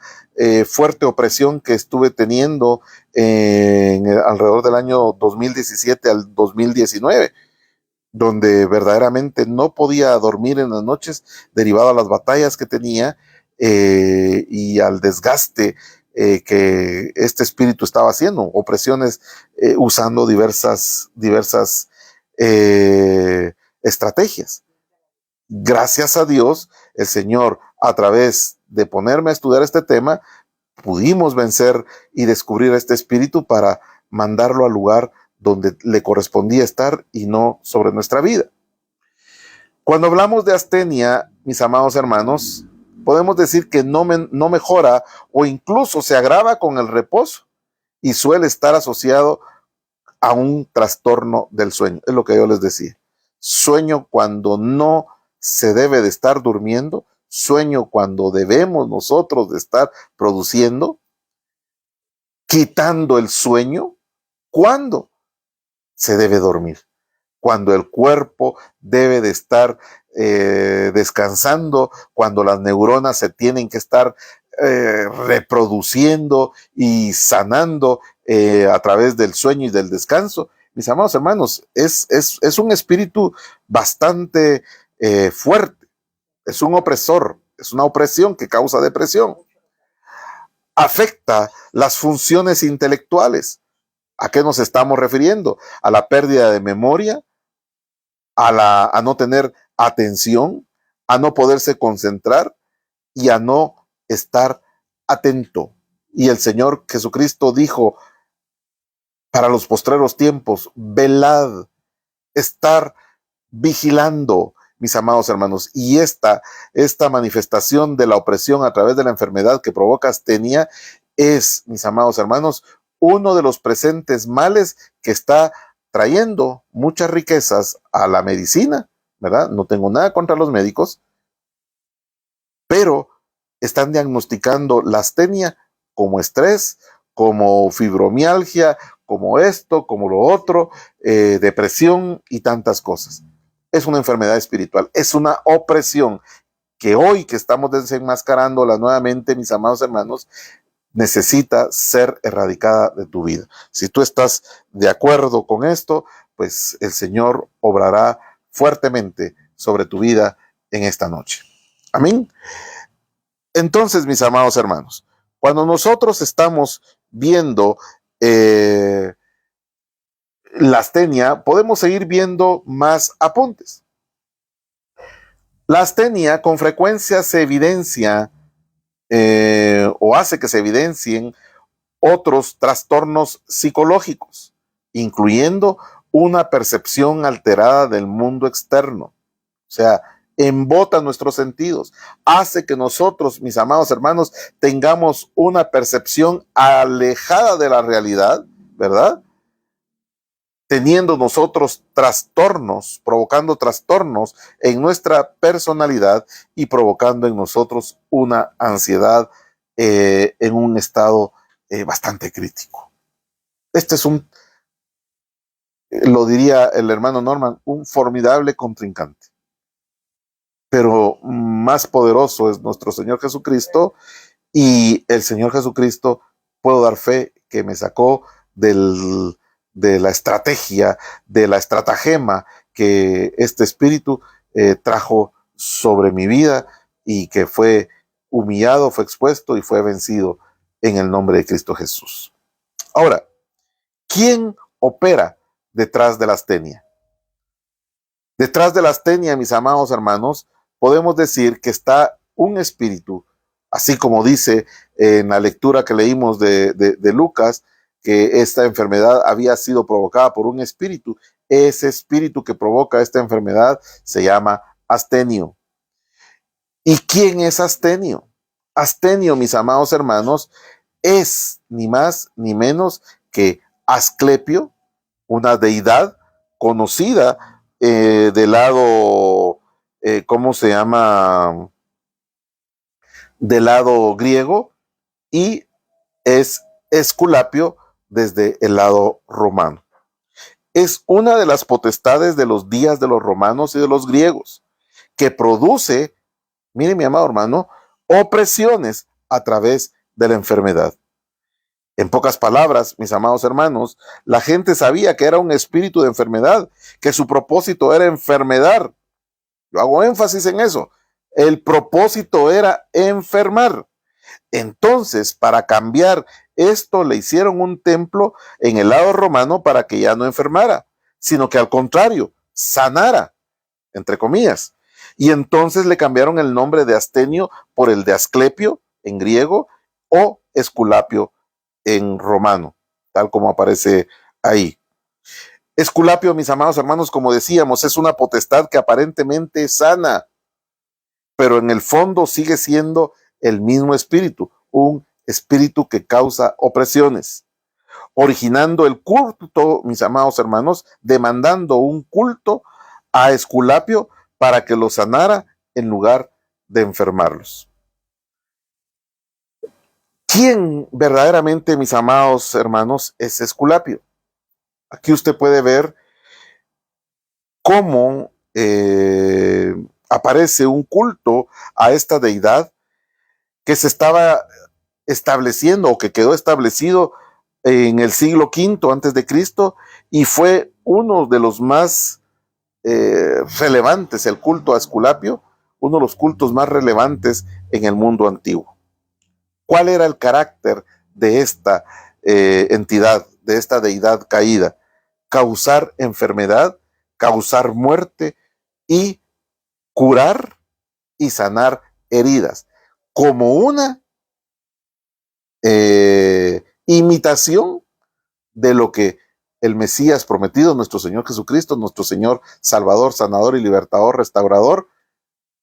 fuerte opresión que estuve teniendo alrededor del año 2017 al 2019, donde verdaderamente no podía dormir en las noches derivado a las batallas que tenía y al desgaste que este espíritu estaba haciendo, opresiones usando diversas estrategias. Gracias a Dios, el Señor, a través de ponerme a estudiar este tema, pudimos vencer y descubrir este espíritu para mandarlo al lugar donde le correspondía estar y no sobre nuestra vida. Cuando hablamos de astenia, mis amados hermanos, podemos decir que no mejora o incluso se agrava con el reposo y suele estar asociado a un trastorno del sueño. Es lo que yo les decía. Sueño cuando no se debe de estar durmiendo, sueño cuando debemos nosotros de estar produciendo, quitando el sueño cuando se debe dormir, cuando el cuerpo debe de estar descansando, cuando las neuronas se tienen que estar reproduciendo y sanando a través del sueño y del descanso. Mis amados hermanos, es un espíritu bastante fuerte, es un opresor, es una opresión que causa depresión. Afecta las funciones intelectuales. ¿A qué nos estamos refiriendo? A la pérdida de memoria, a no tener atención, a no poderse concentrar y a no estar atento. Y el Señor Jesucristo dijo para los postreros tiempos: velad, estar vigilando, mis amados hermanos. Y esta manifestación de la opresión a través de la enfermedad que provoca astenia es, mis amados hermanos, uno de los presentes males que está trayendo muchas riquezas a la medicina, ¿verdad? No tengo nada contra los médicos, pero están diagnosticando la astenia como estrés, como fibromialgia, como esto, como lo otro, depresión y tantas cosas. Es una enfermedad espiritual, es una opresión que hoy que estamos desenmascarándola nuevamente, mis amados hermanos, necesita ser erradicada de tu vida. Si tú estás de acuerdo con esto, pues el Señor obrará fuertemente sobre tu vida en esta noche. Amén. Entonces, mis amados hermanos, cuando nosotros estamos viendo la astenia, podemos seguir viendo más apuntes. La astenia con frecuencia se evidencia o hace que se evidencien otros trastornos psicológicos, incluyendo una percepción alterada del mundo externo. O sea, embota nuestros sentidos, hace que nosotros, mis amados hermanos, tengamos una percepción alejada de la realidad, ¿verdad? Teniendo nosotros trastornos, provocando trastornos en nuestra personalidad y provocando en nosotros una ansiedad en un estado bastante crítico. Este es lo diría el hermano Norman, un formidable contrincante. Pero más poderoso es nuestro Señor Jesucristo, y el Señor Jesucristo, puedo dar fe que me sacó de la estrategia, de la estratagema que este espíritu trajo sobre mi vida, y que fue humillado, fue expuesto y fue vencido en el nombre de Cristo Jesús. Ahora, ¿quién opera detrás de la astenia? Detrás de la astenia, mis amados hermanos, podemos decir que está un espíritu, así como dice en la lectura que leímos de Lucas, que esta enfermedad había sido provocada por un espíritu. Ese espíritu que provoca esta enfermedad se llama astenio. ¿Y quién es astenio? Astenio, mis amados hermanos, es ni más ni menos que Asclepio, una deidad conocida del lado, ¿cómo se llama? Del lado griego, y es Esculapio desde el lado romano. Es una de las potestades de los días de los romanos y de los griegos, que produce, mire mi amado hermano, opresiones a través de la enfermedad. En pocas palabras, mis amados hermanos, la gente sabía que era un espíritu de enfermedad, que su propósito era enfermedar. Yo hago énfasis en eso. El propósito era enfermar. Entonces, para cambiar esto, le hicieron un templo en el lado romano para que ya no enfermara, sino que al contrario, sanara, entre comillas. Y entonces le cambiaron el nombre de Astenio por el de Asclepio en griego, o Esculapio en romano, tal como aparece ahí. Esculapio, mis amados hermanos, como decíamos, es una potestad que aparentemente es sana, pero en el fondo sigue siendo el mismo espíritu, un espíritu que causa opresiones, originando el culto, mis amados hermanos, demandando un culto a Esculapio para que lo sanara en lugar de enfermarlos. ¿Quién verdaderamente, mis amados hermanos, es Esculapio? Aquí usted puede ver cómo aparece un culto a esta deidad que se estaba estableciendo, o que quedó establecido en el siglo V antes de Cristo, y fue uno de los más relevantes, el culto a Esculapio, uno de los cultos más relevantes en el mundo antiguo. ¿Cuál era el carácter de esta entidad, de esta deidad caída? Causar enfermedad, causar muerte y curar y sanar heridas, como una imitación de lo que el Mesías prometido, nuestro Señor Jesucristo, nuestro Señor Salvador, Sanador y Libertador, Restaurador,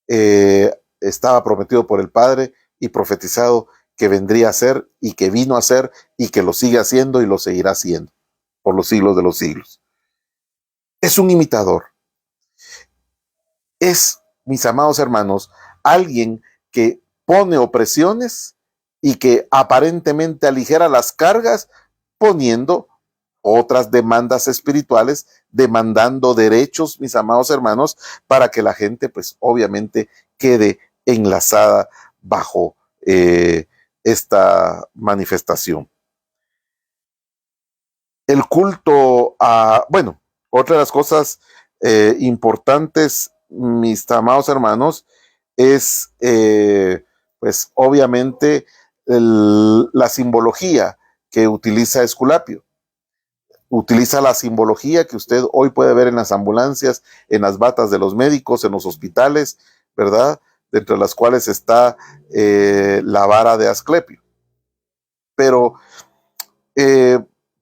estaba prometido por el Padre y profetizado que vendría a ser, y que vino a ser, y que lo sigue haciendo y lo seguirá haciendo por los siglos de los siglos. Es un imitador. Es, mis amados hermanos, alguien que pone opresiones y que aparentemente aligera las cargas poniendo otras demandas espirituales, demandando derechos, mis amados hermanos, para que la gente pues obviamente quede enlazada bajo esta manifestación. El culto a, bueno, otra de las cosas importantes, mis amados hermanos, es pues obviamente la simbología que utiliza Esculapio. Utiliza la simbología que usted hoy puede ver en las ambulancias, en las batas de los médicos, en los hospitales, ¿verdad? Dentro de las cuales está la vara de Asclepio. Pero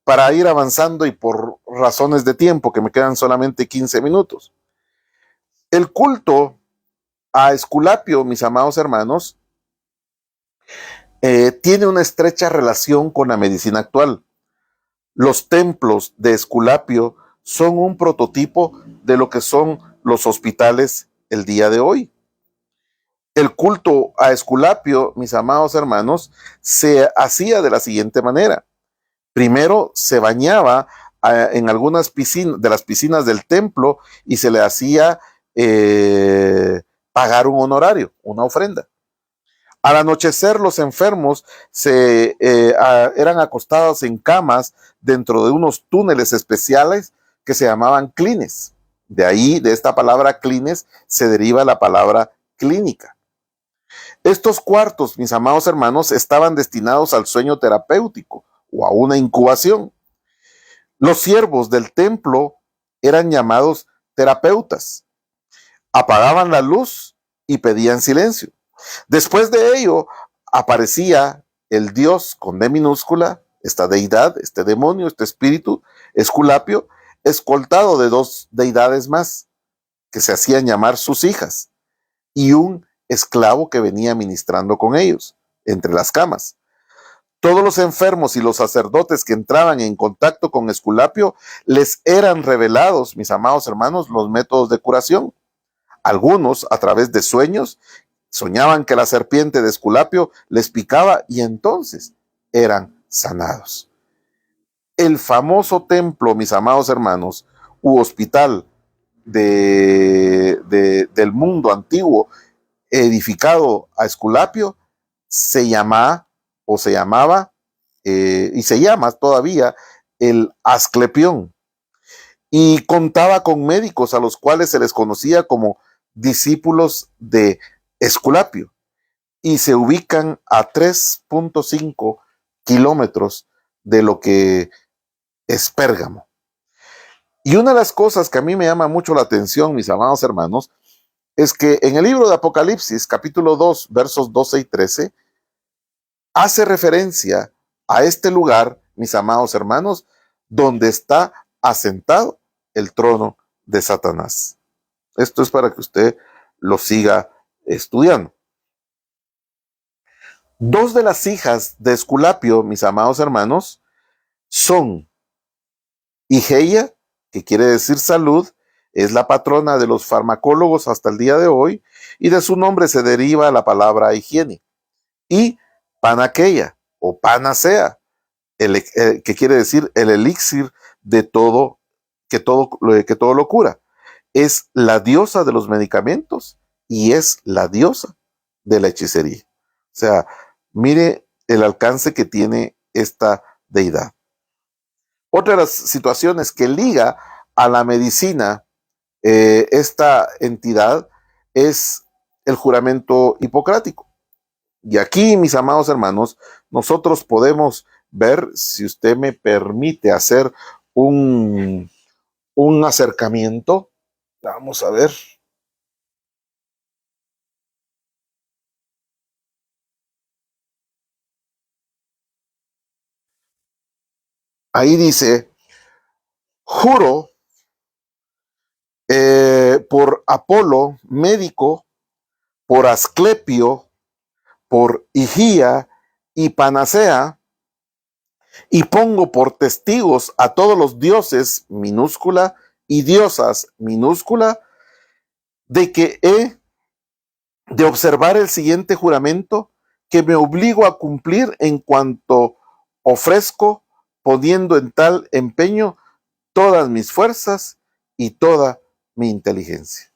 para ir avanzando y por razones de tiempo, que me quedan solamente 15 minutos, el culto a Esculapio, mis amados hermanos, tiene una estrecha relación con la medicina actual. Los templos de Esculapio son un prototipo de lo que son los hospitales el día de hoy. El culto a Esculapio, mis amados hermanos, se hacía de la siguiente manera. Primero se bañaba en algunas piscinas, de las piscinas del templo, y se le hacía pagar un honorario, una ofrenda. Al anochecer, los enfermos eran acostados en camas dentro de unos túneles especiales que se llamaban clines. De ahí, de esta palabra clines, se deriva la palabra clínica. Estos cuartos, mis amados hermanos, estaban destinados al sueño terapéutico o a una incubación. Los siervos del templo eran llamados terapeutas. Apagaban la luz y pedían silencio. Después de ello, aparecía el Dios con D minúscula, esta deidad, este demonio, este espíritu, Esculapio, escoltado de dos deidades más, que se hacían llamar sus hijas, y un esclavo que venía ministrando con ellos, entre las camas. Todos los enfermos y los sacerdotes que entraban en contacto con Esculapio les eran revelados, mis amados hermanos, los métodos de curación. Algunos, a través de sueños, soñaban que la serpiente de Esculapio les picaba y entonces eran sanados. El famoso templo, mis amados hermanos, u hospital del mundo antiguo, edificado a Esculapio, se llamaba y se llama todavía el Asclepión, y contaba con médicos a los cuales se les conocía como discípulos de Esculapio, y se ubican a 3.5 kilómetros de lo que es Pérgamo. Y una de las cosas que a mí me llama mucho la atención, mis amados hermanos, es que en el libro de Apocalipsis, capítulo 2, versos 12 y 13, hace referencia a este lugar, mis amados hermanos, donde está asentado el trono de Satanás. Esto es para que usted lo siga estudiando. Dos de las hijas de Esculapio, mis amados hermanos, son Igeia, que quiere decir salud, es la patrona de los farmacólogos hasta el día de hoy, y de su nombre se deriva la palabra higiene, y Panaqueia o Panacea, que quiere decir el elixir de todo, que todo lo cura. Es la diosa de los medicamentos y es la diosa de la hechicería. O sea, mire el alcance que tiene esta deidad. Otra de las situaciones que liga a la medicina esta entidad es el juramento hipocrático. Y aquí, mis amados hermanos, nosotros podemos ver, si usted me permite hacer un acercamiento. Vamos a ver. Ahí dice, juro por Apolo, médico, por Asclepio, por Higía y Panacea, y pongo por testigos a todos los dioses, minúscula, y diosas, minúscula, de que he de observar el siguiente juramento que me obligo a cumplir en cuanto ofrezco, poniendo en tal empeño todas mis fuerzas y toda mi inteligencia.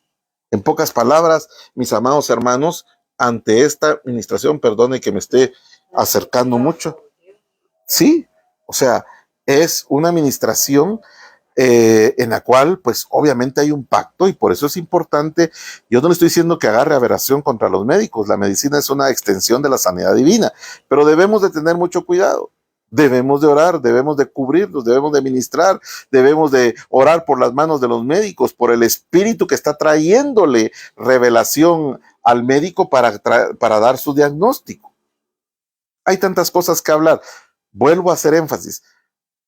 En pocas palabras, mis amados hermanos, ante esta administración, perdone que me esté acercando mucho, sí, o sea, es una administración en la cual pues obviamente hay un pacto y por eso es importante. Yo no le estoy diciendo que agarre aberración contra los médicos, la medicina es una extensión de la sanidad divina, pero debemos de tener mucho cuidado. Debemos de orar, debemos de cubrirlos, debemos de ministrar, debemos de orar por las manos de los médicos, por el espíritu que está trayéndole revelación al médico para dar su diagnóstico. Hay tantas cosas que hablar. Vuelvo a hacer énfasis.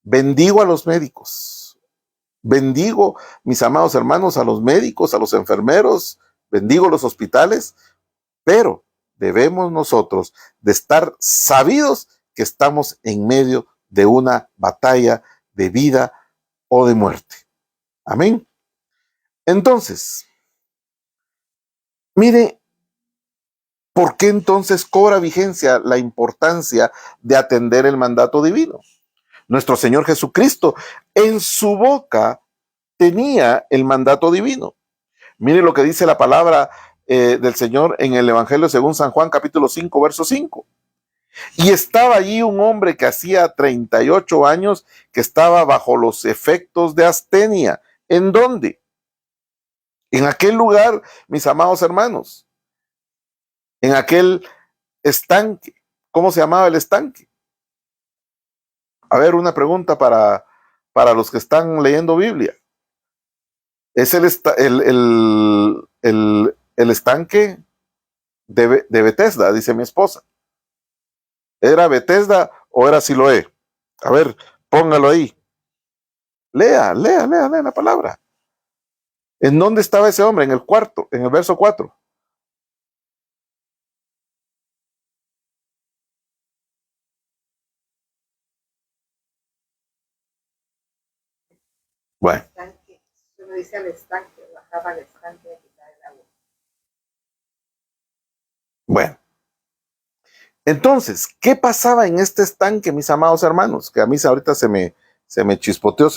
Bendigo a los médicos. Bendigo, mis amados hermanos, a los médicos, a los enfermeros. Bendigo los hospitales. Pero debemos nosotros de estar sabidos que estamos en medio de una batalla de vida o de muerte. Amén. Entonces, mire, ¿por qué entonces cobra vigencia la importancia de atender el mandato divino? Nuestro Señor Jesucristo en su boca tenía el mandato divino. Mire lo que dice la palabra del Señor en el Evangelio según San Juan, capítulo 5, verso 5. Y estaba allí un hombre que hacía 38 años que estaba bajo los efectos de astenia. ¿En dónde? En aquel lugar, mis amados hermanos, en aquel estanque. ¿Cómo se llamaba el estanque? A ver, una pregunta para los que están leyendo Biblia. Es el estanque de Betesda, dice mi esposa. ¿Era Betesda o era Siloé? A ver, póngalo ahí. Lea la palabra. ¿En dónde estaba ese hombre? En el cuarto, en el verso 4. Bueno. Uno dice al estanque, bajaba al estanque a quitar el agua. Bueno. Entonces, ¿qué pasaba en este estanque, mis amados hermanos? Que a mí ahorita se me chispoteó,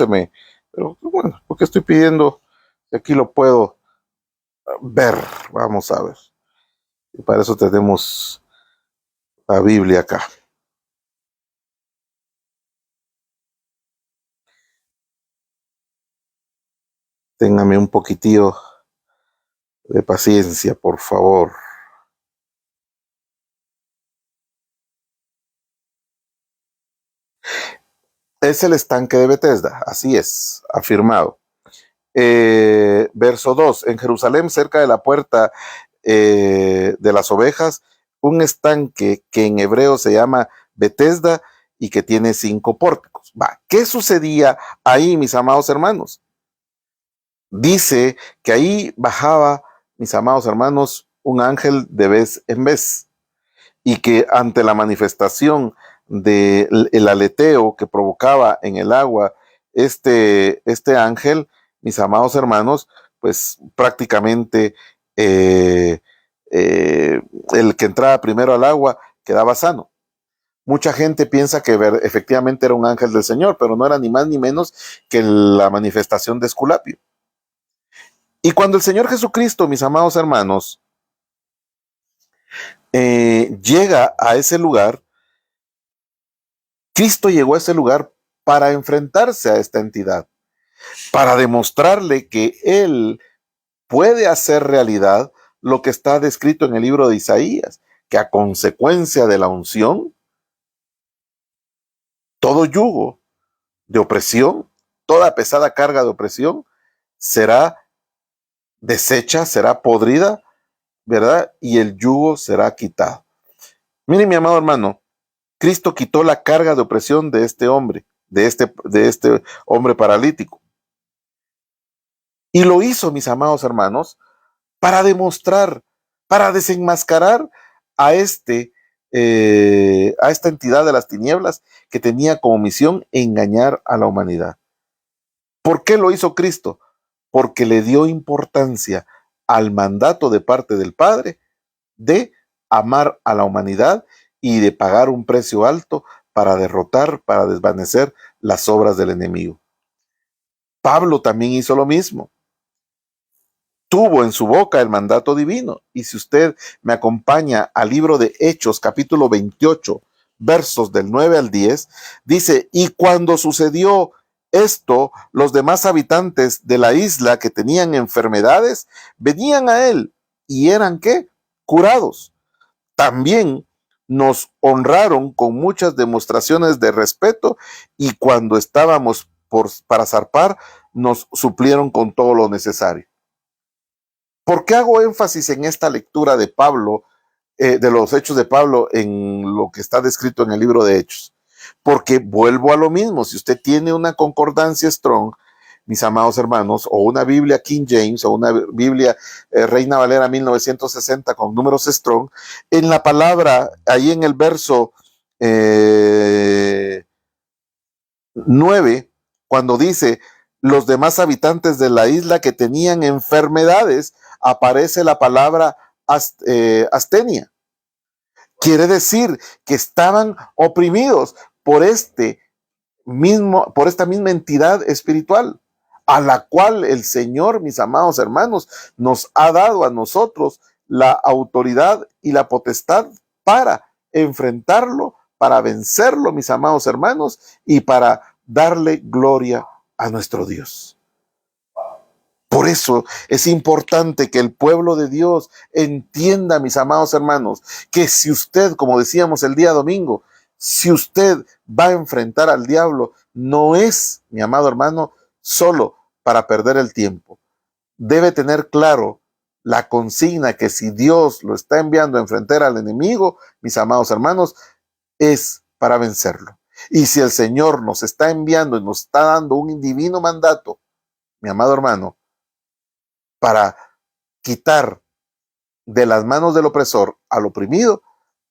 pero bueno, ¿por qué estoy pidiendo? Aquí lo puedo ver, vamos a ver. Y para eso tenemos la Biblia acá. Téngame un poquitillo de paciencia, por favor. Es el estanque de Betesda, así es, afirmado. Verso 2, en Jerusalén, cerca de la puerta de las ovejas, un estanque que en hebreo se llama Betesda y que tiene 5 pórticos. ¿Qué sucedía ahí, mis amados hermanos? Dice que ahí bajaba, mis amados hermanos, un ángel de vez en vez y que ante la manifestación del aleteo que provocaba en el agua este ángel, mis amados hermanos, pues prácticamente el que entraba primero al agua quedaba sano. Mucha gente piensa que efectivamente era un ángel del Señor, pero no era ni más ni menos que la manifestación de Esculapio. Y cuando el Señor Jesucristo, mis amados hermanos, llega a ese lugar, Cristo llegó a ese lugar para enfrentarse a esta entidad, para demostrarle que Él puede hacer realidad lo que está descrito en el libro de Isaías, que a consecuencia de la unción, todo yugo de opresión, toda pesada carga de opresión será deshecha, será podrida, ¿verdad? Y el yugo será quitado. Mire, mi amado hermano, Cristo quitó la carga de opresión de este hombre, de este hombre paralítico. Y lo hizo, mis amados hermanos, para demostrar, para desenmascarar a esta entidad de las tinieblas que tenía como misión engañar a la humanidad. ¿Por qué lo hizo Cristo? Porque le dio importancia al mandato de parte del Padre de amar a la humanidad y de pagar un precio alto para derrotar, para desvanecer las obras del enemigo. Pablo también hizo lo mismo. Tuvo en su boca el mandato divino. Y si usted me acompaña al libro de Hechos, capítulo 28, versos del 9 al 10, dice: y cuando sucedió esto, los demás habitantes de la isla que tenían enfermedades venían a él y eran ¿qué? Curados. También nos honraron con muchas demostraciones de respeto y cuando estábamos para zarpar, nos suplieron con todo lo necesario. ¿Por qué hago énfasis en esta lectura de Pablo, de los hechos de Pablo en lo que está descrito en el libro de Hechos? Porque vuelvo a lo mismo. Si usted tiene una concordancia Strong, mis amados hermanos, o una Biblia King James, o una Biblia Reina Valera 1960 con números Strong, en la palabra, ahí en el verso 9, cuando dice los demás habitantes de la isla que tenían enfermedades, aparece la palabra astenia. Quiere decir que estaban oprimidos por esta misma entidad espiritual, a la cual el Señor, mis amados hermanos, nos ha dado a nosotros la autoridad y la potestad para enfrentarlo, para vencerlo, mis amados hermanos, y para darle gloria a nuestro Dios. Por eso es importante que el pueblo de Dios entienda, mis amados hermanos, que si usted, como decíamos el día domingo, si usted va a enfrentar al diablo, no es, mi amado hermano, solo para perder el tiempo. Debe tener claro la consigna que si Dios lo está enviando a enfrentar al enemigo, mis amados hermanos, es para vencerlo. Y si el Señor nos está enviando y nos está dando un divino mandato, mi amado hermano, para quitar de las manos del opresor al oprimido,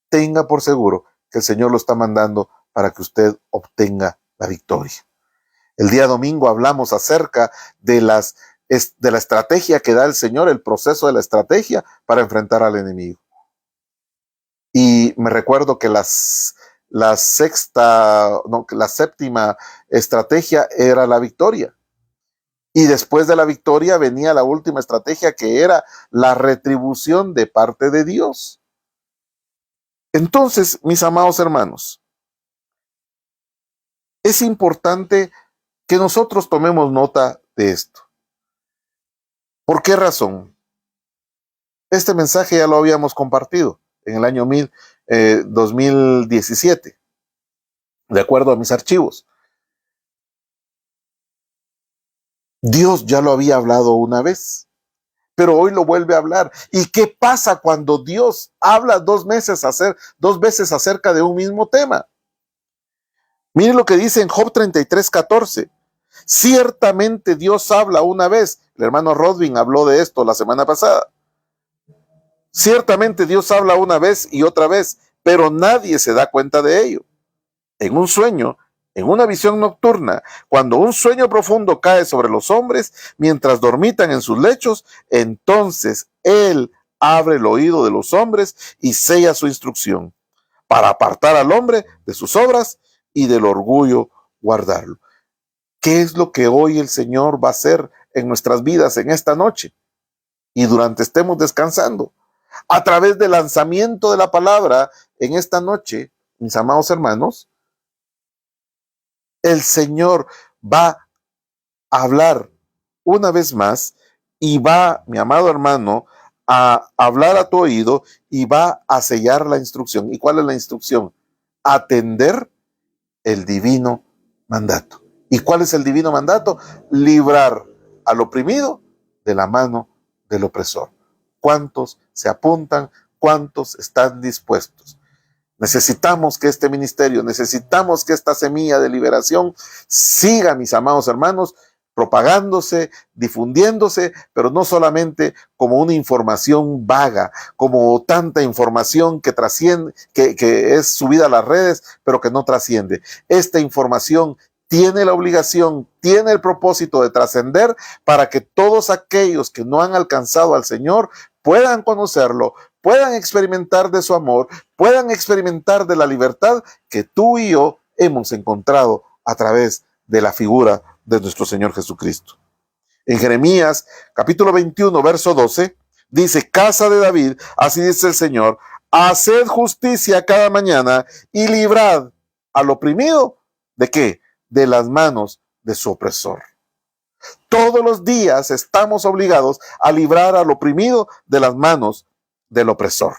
tenga por seguro que el Señor lo está mandando para que usted obtenga la victoria. El día domingo hablamos acerca de la estrategia que da el Señor, el proceso de la estrategia para enfrentar al enemigo. Y me recuerdo que la séptima estrategia era la victoria. Y después de la victoria venía la última estrategia, que era la retribución de parte de Dios. Entonces, mis amados hermanos, es importante que nosotros tomemos nota de esto. ¿Por qué razón? Este mensaje ya lo habíamos compartido en el año 2017, de acuerdo a mis archivos. Dios ya lo había hablado una vez, pero hoy lo vuelve a hablar. ¿Y qué pasa cuando Dios habla dos veces acerca de un mismo tema? Miren lo que dice en Job 33:14. Ciertamente Dios habla una vez. El hermano Rodwin habló de esto la semana pasada. Ciertamente Dios habla una vez y otra vez, pero nadie se da cuenta de ello. En un sueño, en una visión nocturna, cuando un sueño profundo cae sobre los hombres, mientras dormitan en sus lechos, entonces Él abre el oído de los hombres y sella su instrucción, para apartar al hombre de sus obras y del orgullo guardarlo. ¿Qué es lo que hoy el Señor va a hacer en nuestras vidas en esta noche? Y durante estemos descansando, a través del lanzamiento de la palabra en esta noche, mis amados hermanos, el Señor va a hablar una vez más y va, mi amado hermano, a hablar a tu oído y va a sellar la instrucción. ¿Y cuál es la instrucción? Atender el divino mandato. ¿Y cuál es el divino mandato? Librar al oprimido de la mano del opresor. ¿Cuántos se apuntan? ¿Cuántos están dispuestos? Necesitamos que este ministerio, necesitamos que esta semilla de liberación siga, mis amados hermanos, propagándose, difundiéndose, pero no solamente como una información vaga, como tanta información que trasciende, que es subida a las redes, pero que no trasciende. Esta información tiene la obligación, tiene el propósito de trascender para que todos aquellos que no han alcanzado al Señor puedan conocerlo, puedan experimentar de su amor, puedan experimentar de la libertad que tú y yo hemos encontrado a través de la figura de nuestro Señor Jesucristo. En Jeremías capítulo 21, verso 12, dice: casa de David, así dice el Señor, haced justicia cada mañana y librad al oprimido, ¿de qué? De las manos de su opresor. Todos los días estamos obligados a librar al oprimido de las manos del opresor.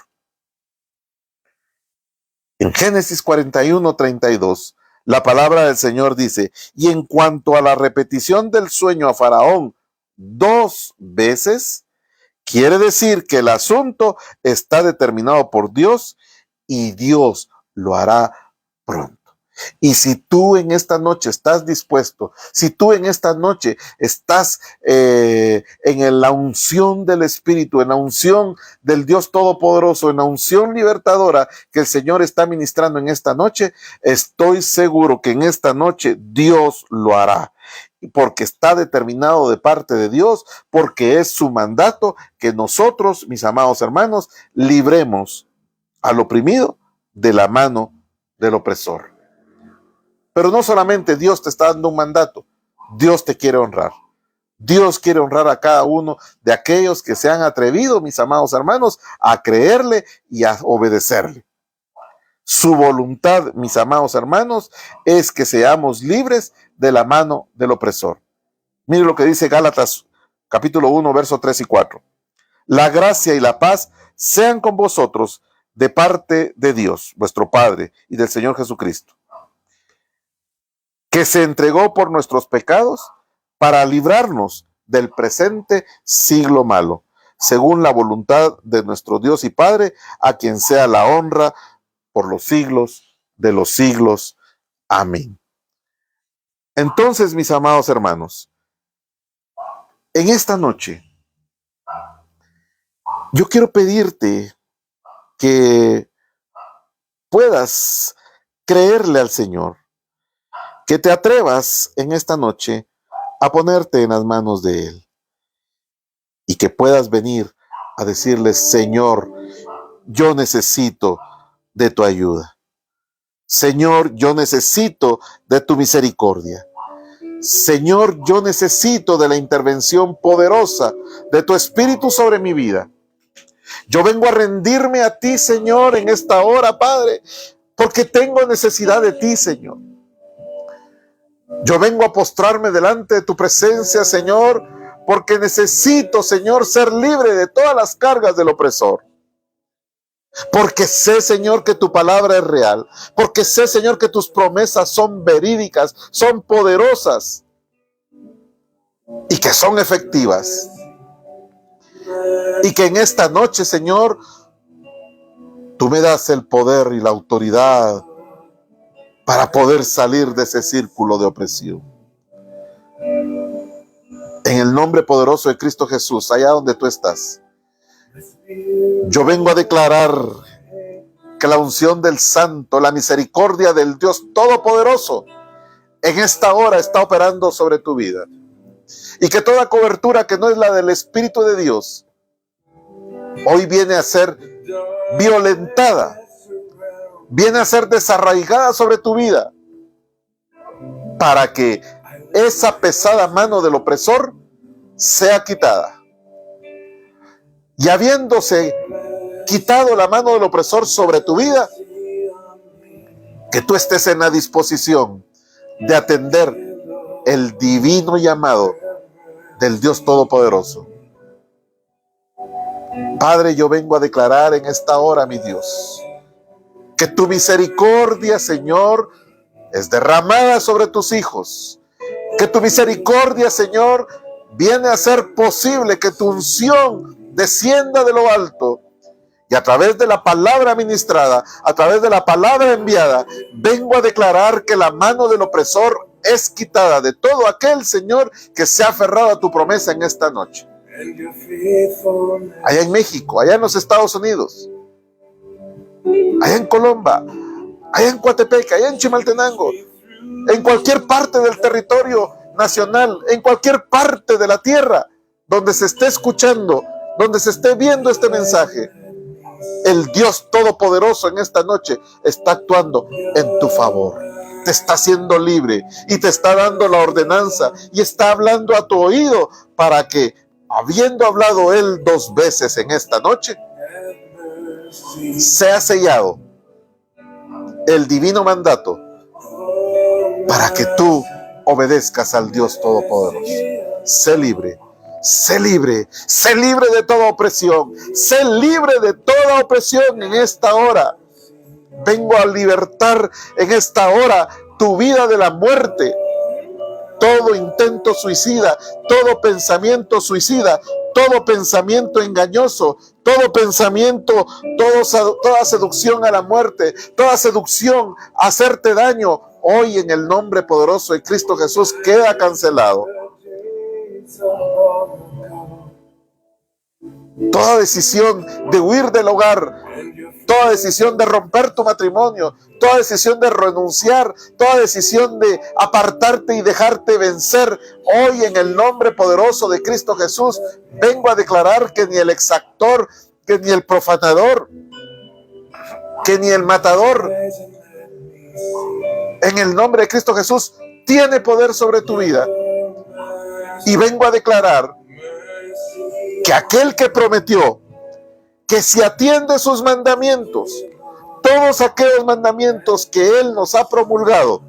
En Génesis 41, 32, la palabra del Señor dice: y en cuanto a la repetición del sueño a Faraón 2 veces, quiere decir que el asunto está determinado por Dios y Dios lo hará pronto. Y si tú en esta noche estás dispuesto, si tú en esta noche estás en la unción del Espíritu, en la unción del Dios Todopoderoso, en la unción libertadora que el Señor está ministrando en esta noche, estoy seguro que en esta noche Dios lo hará. Porque está determinado de parte de Dios, porque es su mandato que nosotros, mis amados hermanos, libremos al oprimido de la mano del opresor. Pero no solamente Dios te está dando un mandato, Dios te quiere honrar. Dios quiere honrar a cada uno de aquellos que se han atrevido, mis amados hermanos, a creerle y a obedecerle. Su voluntad, mis amados hermanos, es que seamos libres de la mano del opresor. Mire lo que dice Gálatas capítulo 1, versos 3 y 4. La gracia y la paz sean con vosotros de parte de Dios, vuestro Padre, y del Señor Jesucristo, que se entregó por nuestros pecados para librarnos del presente siglo malo, según la voluntad de nuestro Dios y Padre, a quien sea la honra por los siglos de los siglos. Amén. Entonces, mis amados hermanos, en esta noche, yo quiero pedirte que puedas creerle al Señor, que te atrevas en esta noche a ponerte en las manos de Él y que puedas venir a decirle: Señor, yo necesito de tu ayuda. Señor, yo necesito de tu misericordia. Señor, yo necesito de la intervención poderosa de tu Espíritu sobre mi vida. Yo vengo a rendirme a ti, Señor, en esta hora, Padre, porque tengo necesidad de ti, Señor. Yo vengo a postrarme delante de tu presencia, Señor, porque necesito, Señor, ser libre de todas las cargas del opresor. Porque sé, Señor, que tu palabra es real. Porque sé, Señor, que tus promesas son verídicas, son poderosas y que son efectivas. Y que en esta noche, Señor, tú me das el poder y la autoridad para poder salir de ese círculo de opresión. En el nombre poderoso de Cristo Jesús, allá donde tú estás, yo vengo a declarar que la unción del Santo, la misericordia del Dios Todopoderoso, en esta hora está operando sobre tu vida. Y que toda cobertura que no es la del Espíritu de Dios, hoy viene a ser violentada, viene a ser desarraigada sobre tu vida, para que esa pesada mano del opresor sea quitada. Y habiéndose quitado la mano del opresor sobre tu vida, que tú estés en la disposición de atender el divino llamado del Dios Todopoderoso. Padre, yo vengo a declarar en esta hora, mi Dios, que tu misericordia, Señor, es derramada sobre tus hijos. Que tu misericordia, Señor, viene a hacer posible que tu unción descienda de lo alto. Y a través de la palabra ministrada, a través de la palabra enviada, vengo a declarar que la mano del opresor es quitada de todo aquel, Señor, que se ha aferrado a tu promesa en esta noche. Allá en México, allá en los Estados Unidos, allá en Colombia, allá en Coatepec, allá en Chimaltenango, en cualquier parte del territorio nacional, en cualquier parte de la tierra donde se esté escuchando, donde se esté viendo este mensaje. el Dios Todopoderoso en esta noche está actuando en tu favor. Te está haciendo libre y te está dando la ordenanza y está hablando a tu oído para que, habiendo hablado Él 2 veces en esta noche, sea sellado el divino mandato para que tú obedezcas al Dios Todopoderoso. Sé libre, sé libre, sé libre de toda opresión, sé libre de toda opresión en esta hora. Vengo a libertar en esta hora tu vida de la muerte. Todo intento suicida, todo pensamiento suicida, todo pensamiento engañoso, todo pensamiento, toda seducción a la muerte, toda seducción a hacerte daño, hoy en el nombre poderoso de Cristo Jesús queda cancelado. Toda decisión de huir del hogar, toda decisión de romper tu matrimonio, toda decisión de renunciar, toda decisión de apartarte y dejarte vencer, hoy en el nombre poderoso de Cristo Jesús, vengo a declarar que ni el exactor, que ni el profanador, que ni el matador, en el nombre de Cristo Jesús, tiene poder sobre tu vida. Y vengo a declarar que aquel que prometió que si atiende sus mandamientos, todos aquellos mandamientos que Él nos ha promulgado,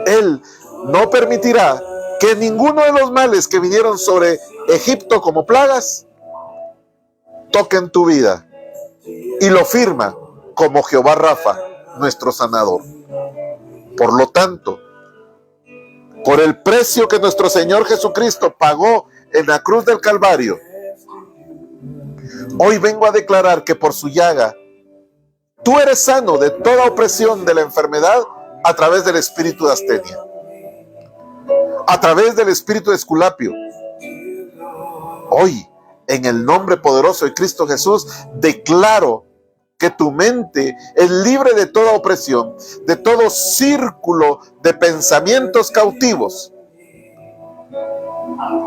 Él no permitirá que ninguno de los males que vinieron sobre Egipto como plagas toquen tu vida. Y lo firma como Jehová Rafa, nuestro sanador. Por lo tanto, por el precio que nuestro Señor Jesucristo pagó en la cruz del Calvario, hoy vengo a declarar que por su llaga tú eres sano de toda opresión de la enfermedad a través del espíritu de astenia, a través del espíritu de Esculapio. Hoy, en el nombre poderoso de Cristo Jesús, declaro que tu mente es libre de toda opresión, de todo círculo de pensamientos cautivos,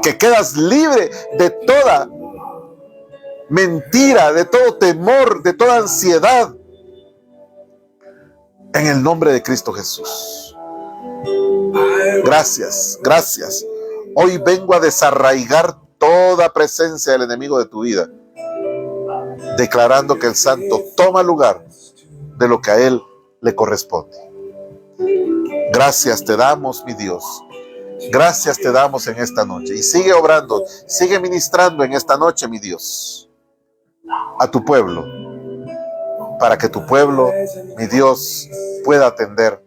que quedas libre de toda mentira, de todo temor, de toda ansiedad, en el nombre de Cristo Jesús. Gracias, gracias. Hoy vengo a desarraigar toda presencia del enemigo de tu vida, declarando que el santo toma lugar de lo que a él le corresponde. Gracias te damos, mi Dios. Gracias te damos en esta noche. Y sigue obrando, sigue ministrando en esta noche, mi Dios, a tu pueblo, para que tu pueblo, mi Dios, pueda atender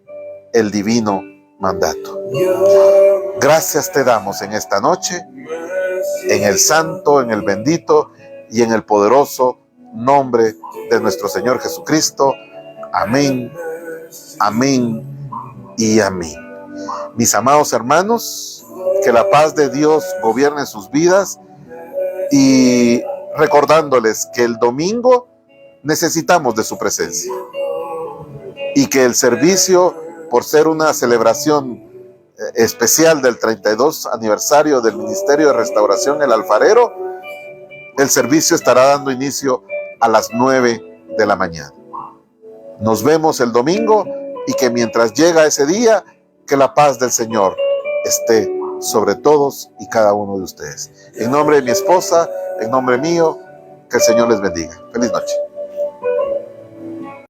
el divino mandato. Gracias te damos en esta noche, en el santo, en el bendito y en el poderoso nombre de nuestro Señor Jesucristo. Amén, amén y amén. Mis amados hermanos, que la paz de Dios gobierne sus vidas, y recordándoles que el domingo necesitamos de su presencia y que el servicio, por ser una celebración especial del 32 aniversario del Ministerio de Restauración El Alfarero, el servicio estará dando inicio a las 9 de la mañana. Nos vemos el domingo, y que mientras llega ese día, que la paz del Señor esté sobre todos y cada uno de ustedes. En nombre de mi esposa, en nombre mío, que el Señor les bendiga. Feliz noche.